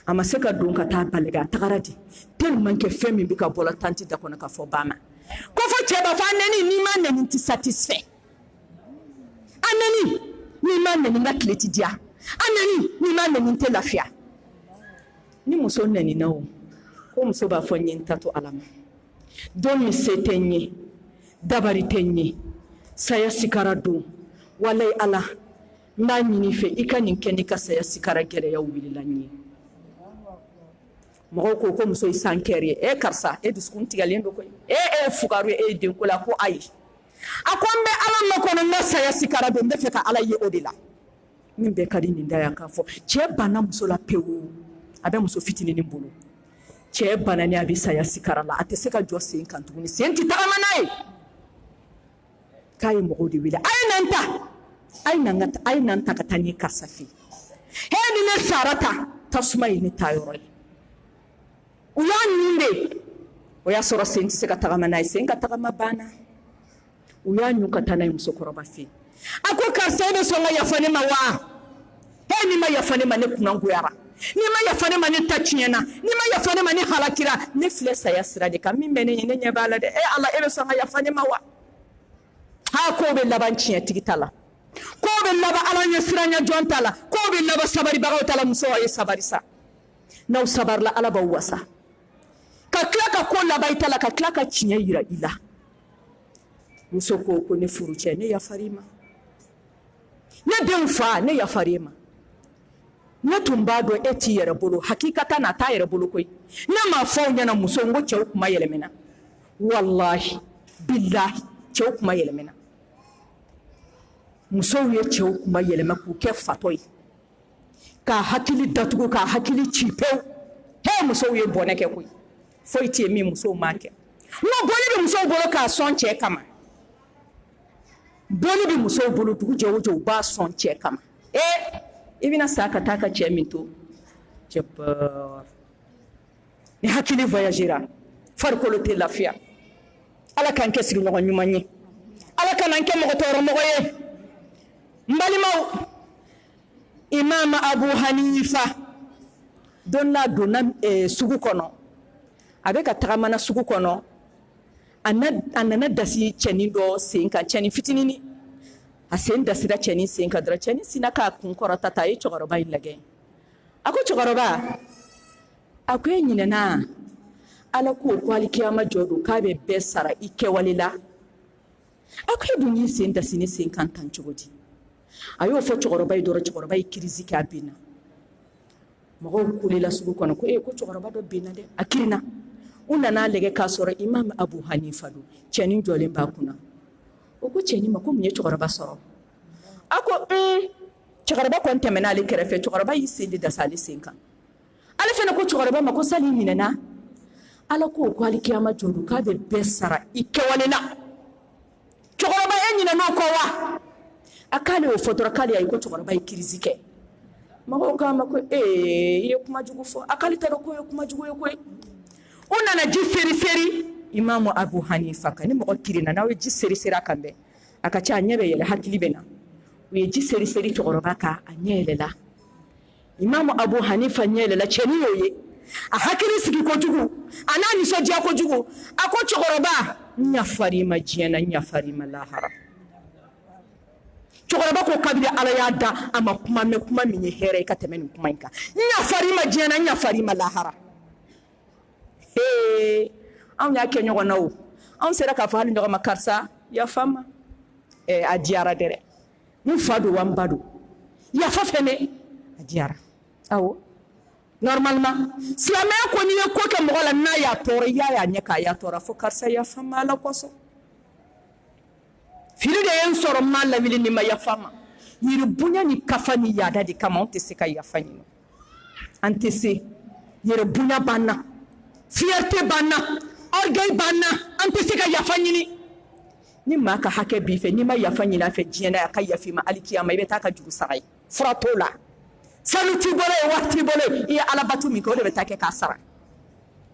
a ma se ka don ka taa ba lajɛ a tagara di tellement que fɛn min bɛ ka bɔla tanti da kɔnɔ ka fɔ ba ma ko fɔ cɛ b'a fɔ a nɛni n'i ma nɛni tɛ satisfait a nɛni n'i ma nɛni n ka tile tɛ diya a nɛni n'i ma nɛni n tɛ lafiya ni muso nɛnina o ko muso b'a fɔ n ye n ta to ala ma don min se tɛ n ye dabari tɛ n ye saya sikara don walayi ala n b'a ɲini fɛ i ka nin kɛ n'i ka saya sikara gɛlɛyaw wulila n ye mɔgɔw ko muso ye sankɛri ye karisa dusukun tigɛlen don koyi fugaru ye ye denko la ko ayi a ko n bɛ ala makɔnɔ n ka saya sikara don n bɛ fɛ ka ala ye o de la min bɛɛ ka di nin da yan k'a fɔ cɛ banna muso la pewu a bɛ muso fitinin bolo cɛ banani a bɛ saya sikara la a tɛ se ka jɔ sen kan tuguni sen tɛ tagama n'a ye k'a ye mɔgɔw de wele a ye nan ta ka taa ni karisa fɛ ni ne sara ta tasuma ye ne ta yɔrɔ ye u y'a ɲun de o y'a sɔrɔ sen tɛ se ka tagama n'a ye sen ka tagama banna u y'a ɲun ka taa n'a ye musokɔrɔba fɛ a ko karisa e bɛ sɔn ka yafa ne ma wa ni ma yafa ne ma ne kunna goyara ni ma yafa ne ma ne ta tiɲɛna ni ma yafa ne ma ne halakira ne filɛ saya sira de kan min bɛ ne ye ne ɲɛ b'a la dɛ ala e bɛ sɔn ka yafa ne ma wa k'o bɛ laban tiɲɛtigi ta la k'o bɛ laban ala ɲɛ siranya jɔn ta la k'o bɛ laban sabaribagaw ta la musow ye sabari sa n'aw sabarila ala b'aw wasa ka tila ka ko laban i ta la ka tila ka tiɲɛ yira i la muso ko ne furu cɛ ne yafari ma ne denw fa ne yafari ma ne tun b'a dɔn e t'i yɛrɛ bolo hakikata n'a t'a yɛrɛ bolo koyi ne m'a fɔ aw ɲɛna muso n ko cɛw kuma yɛlɛmɛna wallahi billahi cɛw kuma yɛlɛmɛna musow ye cɛw kuma yɛlɛma k'u kɛ fatɔ ye k'a hakili datugu k'a hakili ci pewu musow ye bɔnɛ kɛ koyi foyi tɛ min musow m'a kɛ n'o bɔli bɛ musow bolo k'a sɔn cɛ kama bɔli bɛ musow bolo dugu jɛ o jɛ u b'a sɔn cɛ kama i bɛna sa ka taa ka cɛ min to ni hakili voyagera farikolo tɛ lafiya ala k'an kɛ sigiɲɔgɔn ɲuman ye ala kana n kɛ mɔgɔ tɔɔrɔmɔgɔ ye n balimaw imam abu hanifa don n'a donna sugu kɔnɔ a bɛ ka tagamana sugu kɔnɔ a nana dasi cɛnin dɔ sen kan cɛnin fitinini a sen dasira cɛnin sen kan dɔrɔn cɛnin sina k'a kun kɔrɔta ta a ye cɛkɔrɔba in lajɛ a ko cɛkɔrɔba a ko e ɲinɛna ala ko alikiyama jɔ don k'a bɛ bɛɛ sara i kɛwale la a ko e dun y'i sen dasi ne sen kan tan cogo di a y'o fɔ cɛkɔrɔba ye dɔrɔn cɛkɔrɔba ye kirisi kɛ a benna mɔgɔw kulela sugu kɔnɔ ko ko cɛkɔrɔba dɔ benna dɛ a kirinna u nana lajɛ k'a sɔrɔ imam abu hanifa don cɛnin jɔlen b'a kunna o ko cɛnin ma ko mun ye cɛkɔrɔba sɔrɔ a ko cɛkɔrɔba kɔni tɛmɛna ale kɛrɛfɛ cɛkɔrɔba y'i sen de dasa ale sen kan ale fana ko cɛkɔrɔba ma ko sali minɛna ala ko alikiyama jɔ don k'a bɛ bɛɛ sara i kɛwale la cɛkɔrɔba e ɲinɛn'o kɔ wa a k'ale y'o fɔ dɔrɔn k'ale y'a ye ko cɛkɔrɔba ye kirisi kɛ mɔgɔw k'a ma ko i ye kuma jugu fɔ a k'ale t'a dɔn k'o ye kuma jugu ye koyi u nana ji seri imamu abu hanifa kan ni mɔgɔ kirinna n'aw ye ji seri a kan bɛɛ a ka ca a ɲɛ bɛ yɛlɛ hakili bɛ na u ye ji seri cɛkɔrɔba kan a ɲɛ yɛlɛla imamu abu hanifa ɲɛ yɛlɛla cɛnin y'o ye a hakili sigi kojugu a n'a nisɔndiya kojugu a ko cɛkɔrɔba n yafari ma diɲɛ na n yafari ma lahara cɛkɔrɔba ko kabini ala y'a da a ma kuma mɛn kuma min ye hɛrɛ ye ka tɛmɛ nin kuma in kan n yafari ma diɲɛ na n yafari ma lahara anw y'a kɛ ɲɔgɔn na o anw sera k'a fɔ hali ɲɔgɔn ma karisa yafa ma a diyara dɛ n fa don wa n ba don yafa fɛnɛ a diyara awɔ normalement silamɛya ko n'i ye ko kɛ mɔgɔ la n'a y'a tɔɔrɔ i y'a ɲɛ k'a y'a tɔɔrɔ fo karisa yafa n ma Ala kosɔn fili de ye n sɔrɔ n m'a lawuli ni ma yafa n ma yiri bonya ni kafa ni yaada de kama an tɛ se ka yafa ɲini an tɛ se yɛrɛ bonya b'an na fierté b'an na orgueil b'an na an tɛ se ka yafa ɲini ni maa ka hakɛ b'i fɛ n'i ma yafa ɲini a fɛ diɲɛ na a ka yafa i ma hali kiyama i bɛ taa ka juru sara ye fura t'o la sanu t'i bolo ye wari t'i bolo ye i ye alabato min kɛ o de bɛ taa kɛ k'a sara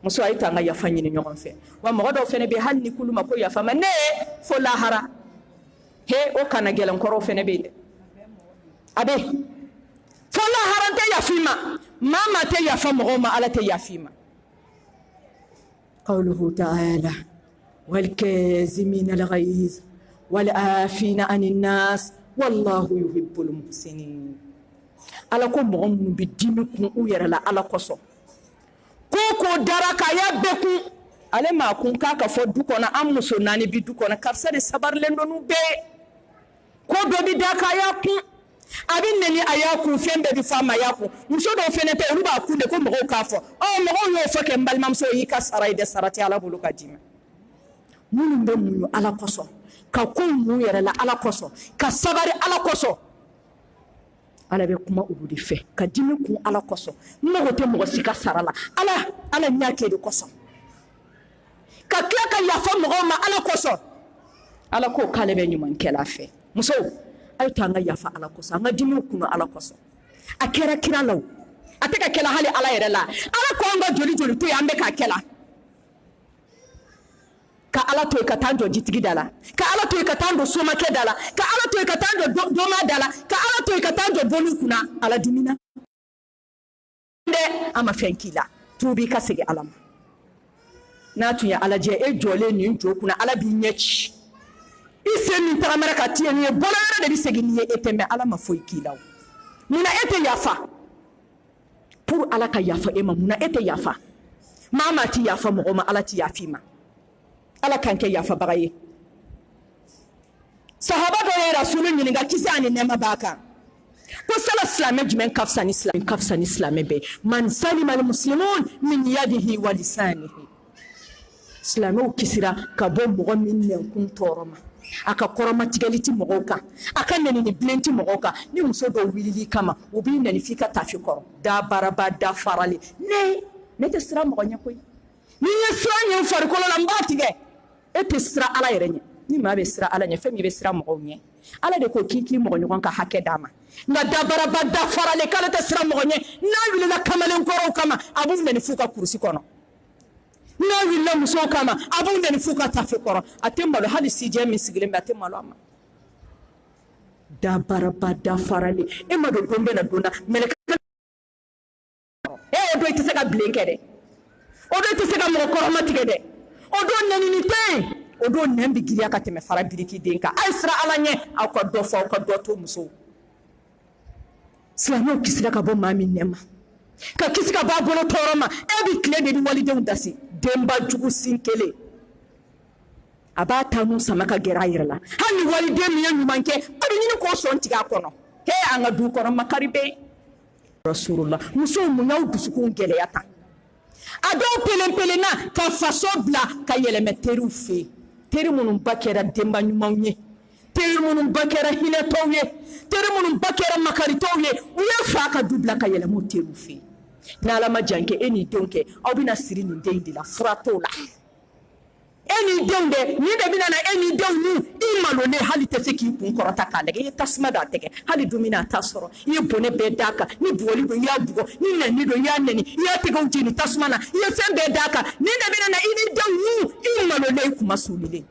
muso a ye to an ka yafa ɲini ɲɔgɔn fɛ wa mɔgɔ dɔw fɛnɛ bɛ hali ni kulu ma ko yafa ma ne fo lahara he o kana gɛlɛn kɔrɔw fɛnɛ bɛ yen dɛ a bɛ fo lahara tɛ yafa i ma maa maa tɛ yafa mɔgɔw ma Ala tɛ yafa i ma قوله تعالى والكاظمين الغيظ والعافين عن الناس والله يحب المحسنين Ala ko mɔgɔ minnu bɛ dimi kun u yɛrɛ la Ala kosɔn ko dara k'a y'a bɛɛ kun ale m'a kun k'a ka fɔ du kɔnɔ an muso 4 bi du kɔnɔ karisa de sabarilen don n'u bɛɛ ko dɔ bi da k'a y'a kun a bɛ nɛni a y'a kun fɛn bɛɛ bi fɔ a ma a y'a kun muso dɔw fɛnɛ tɛ olu b'a kun de ko mɔgɔw k'a fɔ mɔgɔw y'o fɔ kɛ n balimamuso y'i ka sara ye dɛ sara tɛ Ala bolo ka d'i ma minnu bɛ muɲu Ala kosɔn ka ko mun yɛrɛ la Ala kosɔn ka sabari Ala kosɔn Ala bɛ kuma olu de fɛ ka dimi kun Ala kosɔn mɔgɔ tɛ mɔgɔ si ka sara la Ala ɲɛ kɛ de kosɔn ka tila ka yafa mɔgɔw ma Ala kosɔn Ala ko k'ale bɛ ɲumankɛla fɛ musow a ye to an ka yafa Ala kosɔn an ka dimi kun Ala kosɔn a kɛra kira la a tɛ ka kɛla hali Ala yɛrɛ la Ala ko an ka joli to yen an bɛ k'a kɛla ka Ala to yen ka taa jɔ jitigi da la ka Ala to yen ka taa jɔ somakɛ da la ka Ala to yen ka taa jɔ dɔma da la ka Ala to yen ka taa jɔ bɔlu kunna Ala dimina dɛ an ma fɛn k'i la tuubi ka segin Ala ma n'a tun ye Ala jɛ e jɔlen nin jɔ kunna Ala b'i ɲɛ ci i sen min tagamara ka tiɲɛ nin ye bɔlɔ wɛrɛ de bɛ segin nin ye e tɛ mɛ Ala ma foyi k'i la munna e tɛ yafa pour Ala ka yafa e ma munna e tɛ yafa maa ti yafa mɔgɔ ma Ala ti yafa i ma Ala kan kɛ yafabaga ye sahaba dɔ ye rasulu ɲininka kisi ani nɛɛma b'a kan ko sala silamɛ jumɛn ka fisa ni silamɛ bɛɛ man salima almuslimun min yadihi wa lisanihi silamɛw kisira ka bɔ mɔgɔ min nɛnkun tɔɔrɔ ma a ka kɔrɔmatigɛli ti mɔgɔw kan a ka nɛnini bilen ti mɔgɔw kan ni muso dɔw wilili kama u b'i nɛni f'i ka tafi kɔrɔ da baraba da farali ne tɛ sira mɔgɔ ɲɛ koyi ni ye sira ɲɛ farikolo la n b'a tigɛ e tɛ sira Ala yɛrɛ ɲɛ ni maa bɛ sira Ala ɲɛ fɛn min bɛ sira mɔgɔw ɲɛ Ala de ko k'i mɔgɔ ɲɔgɔn ka hakɛ d'a ma nka dabaraba da farale k'ale tɛ sira mɔgɔ ɲɛ n'a wulila kamalen kɔrɔw kama a b'u nɛni f'u ka kurusi kɔnɔ n'a wulila musow kama a b'u nɛni f'u ka tafe kɔrɔ a tɛ malo hali sijɛ min sigilen bɛ a tɛ malo a ma dabaraba da farale e ma don don bɛ na don na mɛlɛkɛ o don i tɛ se ka bilen kɛ dɛ o don i tɛ se ka mɔgɔ kɔrɔma tigɛ dɛ o don nɛnini tɛ yen o don nɛn bɛ giriya ka tɛmɛ fara biriki den kan a ye sira Ala ɲɛ aw ka dɔ fɔ aw ka dɔ to musow silamɛw kisira ka bɔ maa min nɛn ma ka kisi ka bɔ a bolo tɔɔrɔ ma e bɛ tile de ni walidenw dasi denba jugu sin kelen a b'a ta n'u sama ka gɛrɛ a yɛrɛ la hali ni waliden min ye ɲuman kɛ a bɛ ɲini k'o sɔn tigɛ a kɔnɔ an ka du kɔnɔ makari bɛ yen rasulullah musow mun y'aw dusukun gɛlɛya tan a dɔw pelenpelenna ka faso bila ka yɛlɛmɛ teriw fɛ yen teri minnu ba kɛra denba ɲumanw ye teri minnu ba kɛra hinɛtɔw ye teri minnu ba kɛra makaritɔw ye u ye fa ka du bila ka yɛlɛmɛ o teriw fɛ yen ni Ala ma jan kɛ e n'i denw kɛ aw bɛna siri nin den de la fura t'o la e n'i denw dɛ nin de bɛna na e n'i denw n'u i malolen hali tɛ se k'i kun kɔrɔta k'a lajɛ i ye tasuma d'a tɛgɛ hali dumuni a t'a sɔrɔ i ye bɔnɛ bɛɛ d'a kan ni bugɔli don i y'a bugɔ ni nɛni don i y'a nɛni i y'a tɛgɛw jeni tasuma na i ye fɛn bɛɛ d'a kan nin de bɛna na i ni denw n'u i malolen i kuma suulilen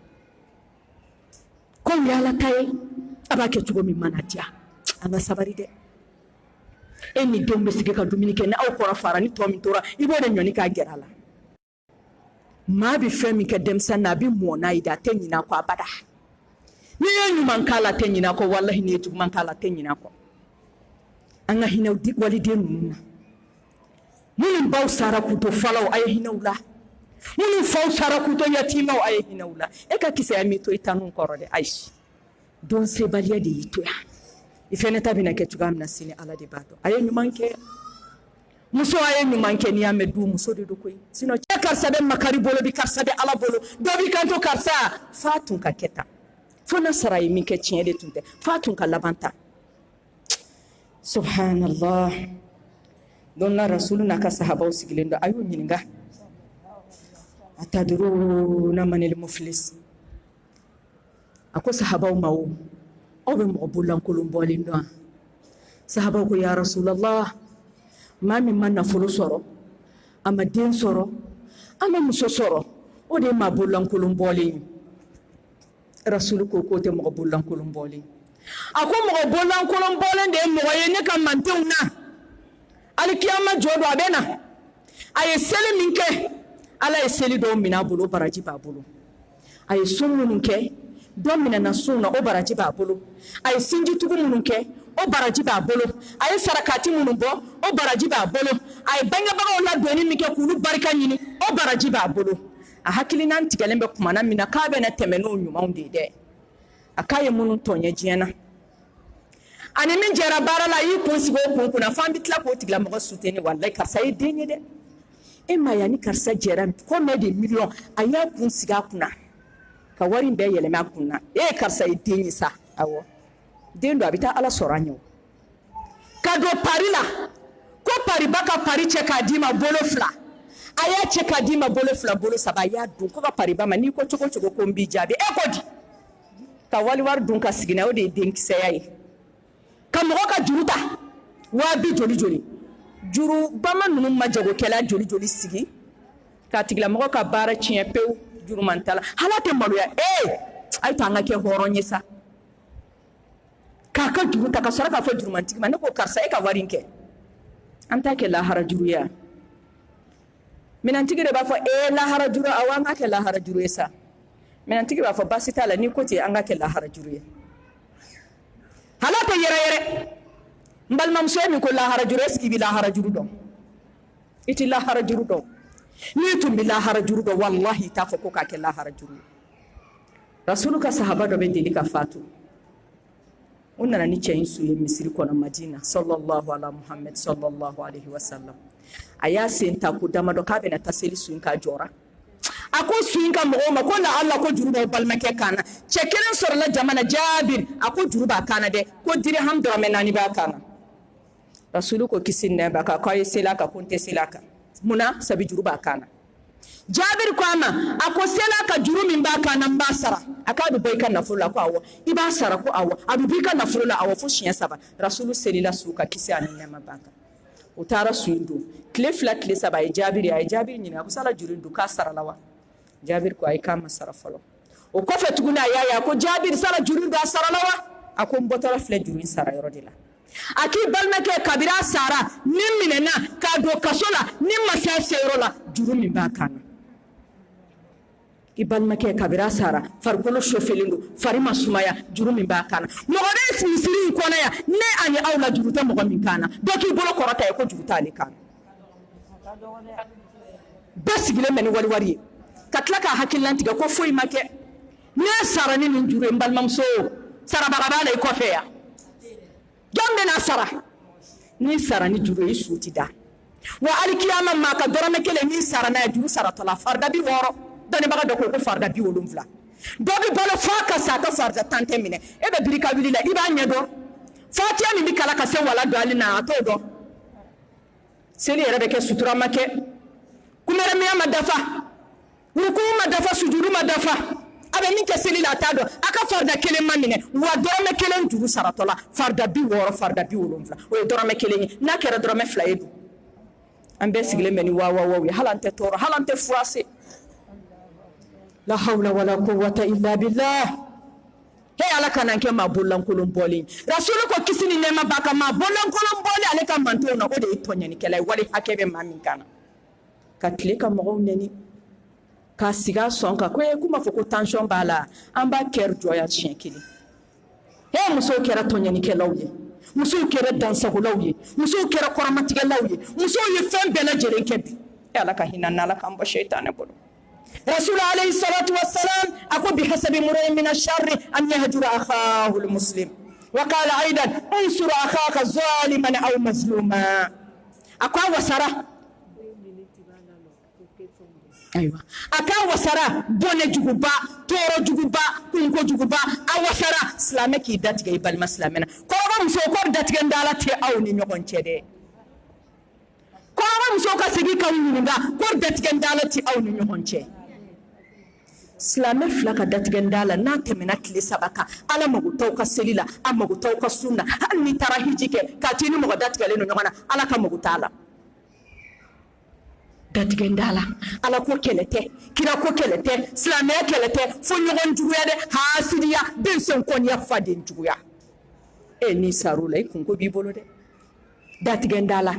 ko o ye Ala ta ye a b'a kɛ cogo min mana diya an ka sabari dɛ e ni denw bɛ sigi ka dumuni kɛ ni aw kɔrɔ fara ni tɔ min tora i b'o de ɲɔni k'a gɛrɛ a la maa bɛ fɛn min kɛ denmisɛnnin na a bɛ mɔn n'a ye de a tɛ ɲinɛ a kɔ abada n'i ye ɲuman k'a la a tɛ ɲinɛ a kɔ walahi n'i ye juguman k'a la a tɛ ɲinɛ a kɔ an ka hinɛ waliden ninnu na minnu baw sara k'u to falaw a ye hinɛ u la minnu faw sara k'u to yatimaw a ye hinɛ u la e ka kisɛya m'i to i tanu kɔrɔ dɛ ayi dɔn sebaliya de y'i to yan i fɛnɛ ta bɛna kɛ cogoya min na sini Ala de b'a dɔn a ye ɲuman kɛ muso aye ɲuman kɛ n'i y'a mɛn du muso de do koyi sinon cɛ karisa bɛ makari bolo bi karisa bɛ ala bolo dɔ b'i kanto karisa fa tun ka kɛ tan fo na sara ye min kɛ tiɲɛ de tun tɛ fa tun ka laban ta subhanallah don na rasulu n'a ka sahabaw sigilen don a y'u ɲininka atadruna manil muflis a ko sahabaw ma o aw bɛ mɔgɔ bolaŋkolon bɔlen dɔn sahabaw ko ya rasulallah maa min ma nafolo sɔrɔ a ma den sɔrɔ a ma muso sɔrɔ o de ye maa bolaŋkolon bɔlen ye rasulu ko k'o tɛ mɔgɔ bolaŋkolon bɔlen a ko mɔgɔ bolaŋkolon bɔlen de ye mɔgɔ ye ne ka mantenw na alikiyama jɔ don a bɛ na a ye seli min kɛ ala ye seli dɔw minɛ a bolo o baraji b'a bolo a ye sun minnu kɛ dɔ minɛna sun na o baraji b'a bolo a ye sinjitugu minnu kɛ o baraji b'a bolo a ye sarakati minnu bɔ o baraji b'a bolo a ye bangebagaw ladonni min kɛ k'olu barika ɲini o baraji b'a bolo a hakilina tigɛlen bɛ kumana min na k'a bɛna tɛmɛ n'o ɲumanw de ye dɛ a k'a ye minnu tɔɲɛ diɲɛ na ani min jɛra baara la a y'i kun sigi o kun kunna f'an bɛ tila k'o tigilamɔgɔ soutenir walayi karisa ye den ye dɛ e ma ya ni karisa jɛra combien de millions a y'a kun sigi a kunna ka wari in bɛɛ yɛlɛmɛ a kunna e ye karisa ye den ye sa awɔ den don a bɛ taa ala sɔrɔ a ɲɛ ka don pari la ko pariba ka pari cɛ k'a d'i ma bolo fila a y'a cɛ k'a d'i ma bolo fila bolo saba a y'a dun ko ka pariba ma n'i ko cogo cogo ko n b'i jaabi e ko di ka waliwari dun ka sigi n'a o de ye denkisɛya ye ka mɔgɔ ka juru ta 200 joli joli juru bama ninnu ma jagokɛla joli joli sigi k'a tigilamɔgɔ ka baara tiɲɛ pewu juru man tala hala tɛ maloya a ye to an ka kɛ hɔrɔn ye sa k'a ka juru ta ka sɔrɔ k'a fɔ jurumantigi ma ne ko karisa e ka wari in kɛ an t'a kɛ lahara juru ye a minɛntigi de b'a fɔ lahara juru awɔ an ka kɛ lahara juru ye sa minɛntigi b'a fɔ baasi t'a la n'i ko ten an ka kɛ lahara juru ye hala tɛ yɛrɛ yɛrɛ n balimamuso ye min ko lahara juru est-ce que i bɛ lahara juru dɔn i tɛ lahara juru dɔn n'i tun bɛ lahara juru dɔn wallahi i t'a fɔ ko k'a kɛ lahara juru ye rasulu ka sahaba dɔ bɛ deli ka fatu o nana ni cɛ in su ye misiri kɔnɔ madina sallallahu ala muhammad sallallahu alaihi wasallam a y'a sen ta ko damadɔ k'a bɛna taa seli su in k'a jɔra a ko su in ka mɔgɔw ma ko la Allah ko juru b'aw balimakɛ kan na cɛ kelen sɔrɔla jamana Jabir a ko juru b'a kan na dɛ ko dirham dɔrɔmɛ 4 b'a kan na rasulu ko kisi nɛ b'a kan k'a ye seli a kan ko n tɛ seli a kan munna sabi juru b'a kan na Jabir ko a ma a ko seli a kan juru min b'a kan na n b'a sara a k'a bɛ bɔ i ka nafolo la ko awɔ i b'a sara ko awɔ a bɛ bɔ i ka nafolo la awɔ fo siɲɛ 3 rasulu selila su ka kisi ani nɛɛma b'a kan o taara su in don tile 2 tile 3 a ye Jabir ɲininka ko sala juru in don k'a sara la wa Jabir ko ayi k'a ma sara fɔlɔ o kɔfɛ tuguni a y'a ye a ko Jabir sala juru in don a sara la wa a ko n bɔtɔla filɛ juru in sara yɔrɔ de la a k'i balimakɛ kabira sara ni minɛna k'a don kaso la ni masa seyɔrɔ la juru min b'a kan na i balimakɛ kabira sara farikolo sofelen don fari ma sumaya juru min b'a kan na mɔgɔ bɛ misiri in kɔnɔ yan ne a ye aw la juru tɛ mɔgɔ min kan na dɔ k'i bolo kɔrɔta ye ko juru t'ale kan na bɛɛ sigilen bɛ ni waliwari ye ka tila k'a hakilina tigɛ ko foyi ma kɛ ne sara ni nin juru ye n balimamuso sarabaga b'a la i kɔfɛ yan jɔn bɛna sara ni sara ni juru ye i su ti da wa alikiyama maa ka dɔrɔmɛ kelen n'i sara n'a ye juru saratɔla farida 60 dɔnnibaga dɔ ko farida 70 dɔ bɛ balo f'a ka sa a ka farida 10 tɛ minɛ e bɛ biri ka wuli la i b'a ɲɛ dɔn fatiya min bɛ kala ka se wala don ale na a t'o dɔn seli yɛrɛ bɛ kɛ sutura ma kɛ kunbɛrɛmiya ma dafa ruku ma dafa sujudu ma dafa a bɛ min kɛ seli la a t'a dɔn a ka farida kelen ma minɛ wa dɔrɔmɛ kelen juru saratɔla farida 60 farida 70 o ye dɔrɔmɛ kelen ye n'a kɛra dɔrɔmɛ 2 ye dun an bɛɛ sigilen bɛ ni wawawaw ye hali an tɛ tɔɔrɔ hali an tɛ furase la hawla wala quwwata illa billah he ala kana kɛ maa bolaŋkolon bɔlen rasulu ko kisi ni nɛɛma b'a kan maa bolaŋkolon bɔlen ale ka mantonw na o de ye tɔɲɛnikɛla ye wali hakɛ bɛ maa min kan na ka tile ka mɔgɔw nɛni k'a sigi a sɔn kan ko k'u m'a fɔ ko tension b'a la an b'a kɛr jɔya siɲɛ kelen he musow kɛra tɔɲɛnikɛlaw ye musow kɛra dansagolaw ye musow kɛra kɔrɔmatigɛlaw ye musow ye fɛn bɛɛ lajɛlen kɛ bi ala ka hinɛ n'ala k'an bɔ shaytanɛ bolo رسول عليه الصلاة والسلام أقول بحسب امرئ من الشر أن يهجر أخاه المسلم وقال أيضا انصر أخاك ظالما أو مظلوما akwa wasara aywa aka wasara bone juguba toro juguba kunko juguba awasara islame ki datige ibal maslamena ko ba muso ko datige ndala te awni nyogon cede ko ba muso ka sigi kan nga ko datige ndala te awni nyogon cede islame flaka datige ndala na temena kile sabaka ala maguto ka selila amaguto ka sunna hanni tarahijike katini mo datige leno nyogona ala ka magutala datige ndala ala ko kelete kira ko kelete islame kelete fo nyogon juguya de hasidiya ben son konya fadin juguya ni sarula kunko bibolo de datige ndala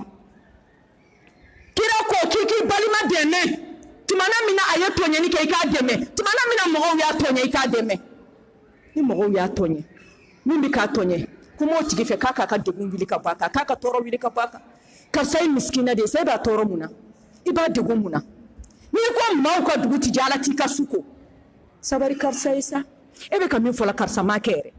kira ko kiki balima dene tumana mina ayatonye ni ka deme tumana mina mo ya tonye ka deme ni mo ya tonye mimi ka tonye kuma tigi fe kaka ka degun wili ka baka kaka toro wili ka baka ka sai miskina de sai ba toro muna iba degun muna ni ko ma ko dugu ti jala ti ka suko sabari kar sai sa ebe ka min fola kar sama kere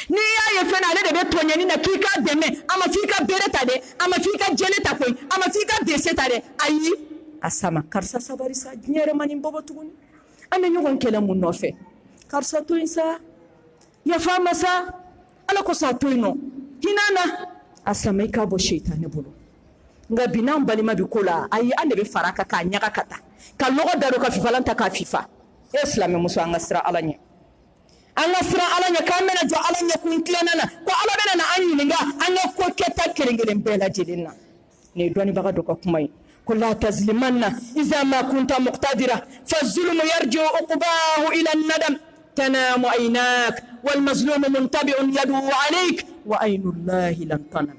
ni ya ye fena le de be tonye ni na kika deme ama fika bereta de ama fika jeleta ko ama fika beseta de ayi asama karsa sabari sa nyere mani bobo tuguni ame nyogon kele mun nofe karsa to insa ya fama sa ala ko sa to ino hinana asama ka bo shaytan bulu nga binan balima bi kola ayi ande be faraka ka nyaga kata ka logo daro ka fifalanta ka fifa islam muso angasra alanya kamena jo alanya kun klenana ko ala bena na anyi nga anga ko keta kelengelen bela jilina ne doni baga do ko kumai لا تظلمن إذا ما كنت مقتدرا فالظلم يرجع عقباه إلى الندم تنام عيناك والمظلوم منتبع يده عليك وعين الله لن تنم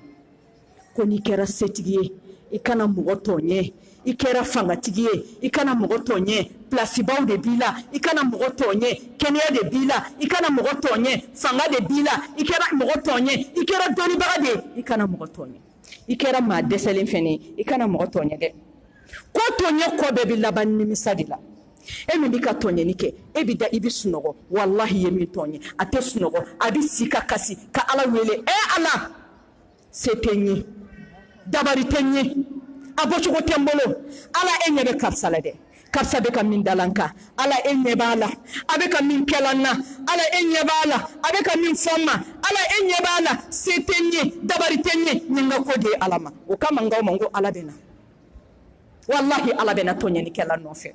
كوني كرا ستيجي إكنا مغطوني إكرا فانغتيجي إكنا مغطوني بلاسيباو دي بيلا إكنا مغطوني كنيا دي بيلا إكنا مغطوني فانغا دي بيلا إكرا مغطوني إكرا دوني بغدي إكنا مغطوني ikera ma deselin fene ikana mo tonye de ko tonye ko be bi laban ni misadila emi bika tonye nike ebi da ibi sunogo wallahi yemi tonye ate sunogo abi sika kasi ka ala wele ala setenye dabari tenye abocho ko tembolo ala enye be kapsala de kapsa be kam min dalanka ala enye bala abe kam min kelanna ala enye bala abe kam min fomma ala enye bala setenye dabari tenye ninga ko de alama o kama ngaw mango ala bena wallahi ala bena tonye ni kela nofe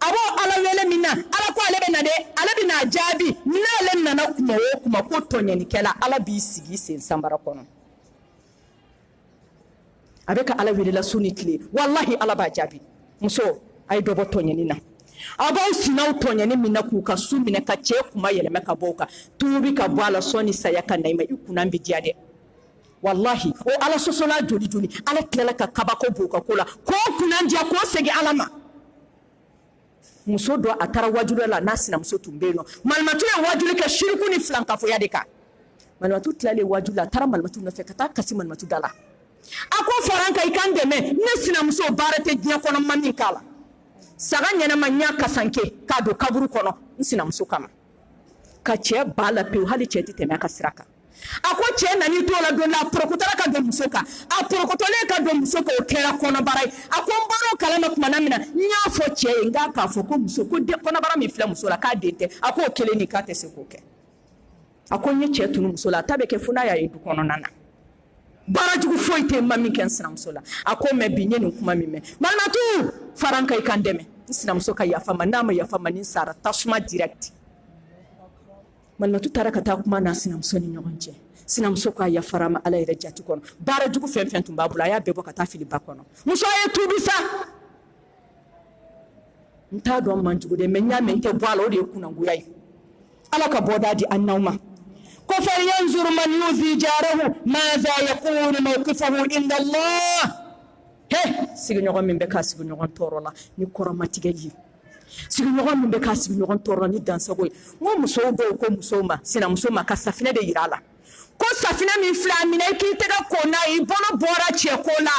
abo ala wele mina ala ko ala bena de ala bena jabi na le nana kuma ko tonye ni kela ala bi sigi sen sambara kono abe ka ala wele la sunitli wallahi ala ba jabi muso ay dobo tonyeni na abaw sinaw tonyeni mina ku ka su mina ka che kuma yeleme ka boka tubi ka bwala soni saya ka naima ikuna mbi diade wallahi o ala sosola joli ala klela ka kabako boka kola ko kunandia ko segi alama muso do atara wajulu la nasina muso tumbeno malmatu ya wajulu ka shirku ni flanka fo yadeka malmatu tlale wajulu atara malmatu na fekata kasi malmatu dala ako faranka ikandeme nesina muso barate dia kono mamin kala saga nyana manya kasanke kado kaburu kono nsina muso kama ka che bala pe hali che titeme ka siraka ako che nani to la do la prokutara ka do muso ka a prokutole ka do muso ko kera kono barai ako mbaro kala makuma namina nya fo che nga ka fo ko muso ko de kono bara mi fla muso la ka dente ako kele ni ka tese ko ke ako nye che tunu muso la tabe ke funa ya edu kono nana barajugu foite mami ken sinamsola ako me binye ni kuma mime malmatu faranka ikandeme sinamso ka yafama nama yafama ni sara tasuma direct malmatu taraka ta kuma na sinamso ni nyonje sinamso ka yafarama ala ira jati kono barajugu femfen tumbabula ya bebo kata fili bakono muso ye tubisa nta do manjugu de menya mente boalo de kuna nguyai ala ka bodadi annawma كفر ينظر من يؤذي جاره ماذا يقول موقفه عند الله سيغنيغون من بكا سيغنيغون تورولا ني كورماتيغي سيغنيغون من بكا سيغنيغون تورولا ني دانسغوي مو مسوبو كو مسوما سينا مسوما كسافينا دي يرالا كو سافينا من فلامينا كي تيغا كونا يبونو بورا تشيكولا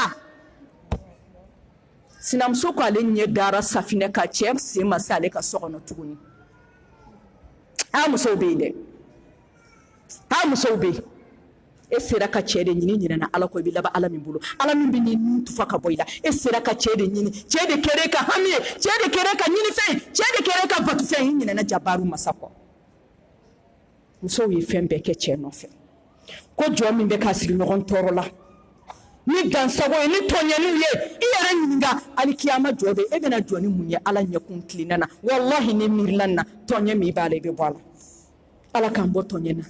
سينا مسوكو علي ني دارا سافينا كا تشيم سيما سالي كا سوغونو تغوني مسوبي دي ha musobe e sera ka cɛ de ɲini ɲinɛna ala ko i bɛ laban ala min bolo ala min bɛ ni nun tufa ka bɔ i la e sera ka cɛ de ɲini cɛ de kɛra ka hami ye cɛ de kɛra ka ɲinifɛn cɛ de kɛra ka batufɛn i ɲinɛna jabaru masa kɔ musow ye fɛn bɛɛ kɛ cɛ nɔfɛ ko jɔ min bɛ k'a sigi ɲɔgɔn tɔɔrɔ la ni dansago ye ni tɔɲɛliw ye i yɛrɛ ɲininka alikiyama jɔ bɛ e bɛna jɔ ni mun ye ala ɲɛkun tilenna na wallahi ni miirila na tɔɲɛ min b'a la i bɛ bɔ a la ala k'an bɔ tɔɲɛ na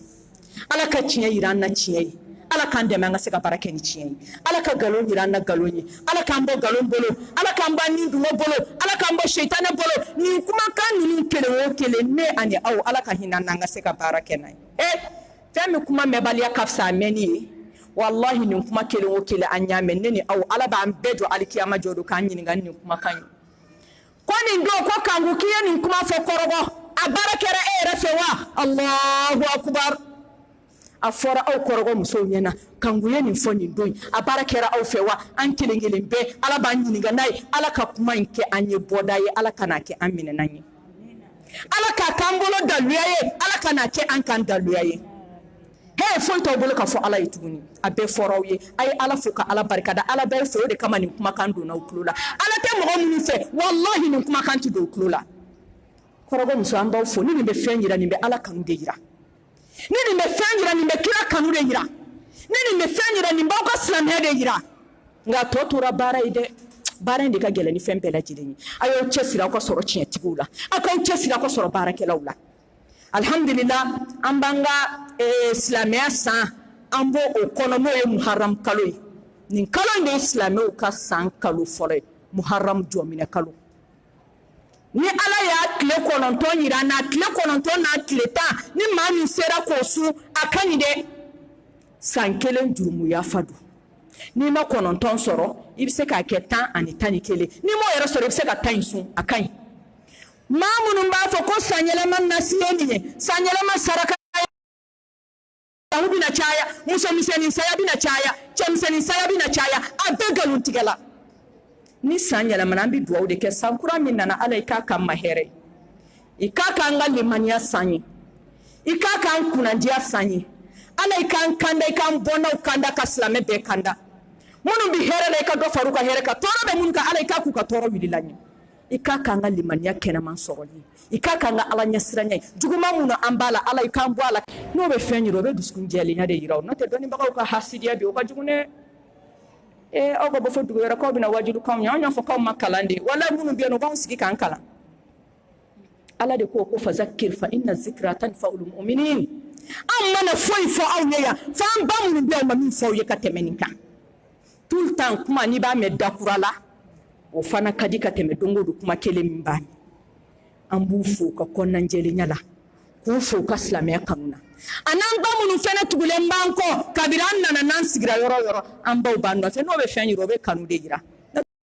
ala ka tiɲɛ yira an na tiɲɛ ye ala k'an dɛmɛ an ka se ka baara kɛ ni tiɲɛ ye ala ka nkalon yira an na nkalon ye ala k'an bɔ nkalon bolo ala k'an bɔ ni dungo bolo ala k'an bɔ seitanɛ bolo nin kumakan ninnu kelen o kelen ne ani aw ala ka hinɛ an na an ka se ka baara kɛ n'a ye fɛn min kuma mɛnbaliya ka fisa a mɛnni ye wallahi nin kuma kelen o kelen an y'a mɛn ne ni aw ala b'an bɛɛ jɔ alikiyama jɔ don k'an ɲininka nin kumakan ye ko nin don ko kanku k'i ye nin kuma fɔ kɔrɔbɔ a baara kɛra e yɛrɛ fɛ wa allahu akbar a fɔra aw kɔrɔbɔ musow ɲɛna kanku ye nin fɔ nin don a baara kɛra aw fɛ wa an kelen kelen bɛɛ ala b'an ɲininka n'a ye ala ka kuma in kɛ an ye bɔda ye ala ka n'a kɛ an minɛnan ye ala k'a k'an bolo daluya ye ala ka n'a kɛ an kan daluya ye foyi t'aw bolo ka fɔ ala ye tuguni a bɛɛ fɔra aw ye a ye ala fo ka ala barikada ala bɛɛ fɛ o de kama nin kumakan donna aw tulo la ala tɛ mɔgɔ minnu fɛ wallahi nin kumakan tɛ don aw tulo la kɔrɔbɔ muso an b'aw fo ni nin bɛ fɛn yira nin bɛ ala kanu de yira ni nin bɛ fɛn yira nin bɛ kira kanu de yira ni nin bɛ fɛn yira nin b'aw ka silamɛya de yira nka tɔ tora baara ye dɛ baara in de ka gɛlɛn ni fɛn bɛɛ lajɛlen ye a y'aw cɛsiri aw ka sɔrɔ tiɲɛtigiw la aw k'aw cɛsiri aw ka sɔrɔ baarakɛlaw la alhamdulillah an b'an ka silamɛya san an b'o o kɔnɔ n'o ye muharram kalo ye nin kalo in de ye silamɛw ka san kalo fɔlɔ ye muharram jɔminɛ kalo ni ala y'a tile 9 yira an na tile 9 n'a tile 10 ni maa min sera k'o su a ka ɲi dɛ san kelen jurumuya fa don n'i ma 9 sɔrɔ i bɛ se k'a kɛ 10 ani 11 n'i m'o yɛrɛ sɔrɔ i bɛ se ka 10 in sun a ka ɲi maa minnu b'a fɔ ko san yɛlɛma nasi ye nin ye san yɛlɛma saraka bina caya muso misɛnnin saya bina caya cɛ misɛnnin saya bina caya a bɛɛ nkalon tigɛ la ni san yɛlɛmana an bɛ dugawu de kɛ san kura min nana ala i k'a k'an ma hɛrɛ i k'a k'an ka limaniya san ye i k'a k'an kunnadiya san ye ala i k'an kanda i k'an bɔnnaw kanda ka silamɛ bɛɛ kanda minnu bɛ hɛrɛ la i ka dɔ fara u ka hɛrɛ kan tɔɔrɔ bɛ minnu kan ala i k'a k'u ka tɔɔrɔ wulila ɲɛ i k'a k'an ka limaniya kɛnɛman sɔrɔli i k'a k'an ka ala ɲɛsiranya ye juguman minnu an b'a la ala i k'an bɔ a la n'o bɛ fɛn yira o bɛ dusukun jɛlenya de yira o n'o tɛ dɔnnibagaw ka hasidiya bi o ka jugu dɛ aw ka bɔ fɔ dugu wɛrɛ k'aw bɛna wajidu k'anw ye anw y'a fɔ k'aw ma kalan de wala minnu bɛ yen nɔ u b'anw sigi k'an kalan ala de ko fazakir fa inna zikra tanfa'ul mu'minin an mana foyi fɔ aw ye yan fo an ba minnu bɛ yen ma min fɔ aw ye ka tɛmɛ nin kan tout le temps kuma n'i b'a mɛn dakura la o fana ka di ka tɛmɛ don o don kuma kelen min b'a mɛn an b'u fo ka kɔnɔnajɛlenya la k'u fo ka silamɛya kanu na a n'an ba minnu fɛnɛ tugulen b'an kɔ kabiri an nana n'an sigira yɔrɔ o yɔrɔ an baw b'an nɔfɛ n'o bɛ fɛn yira o bɛ kanu de yira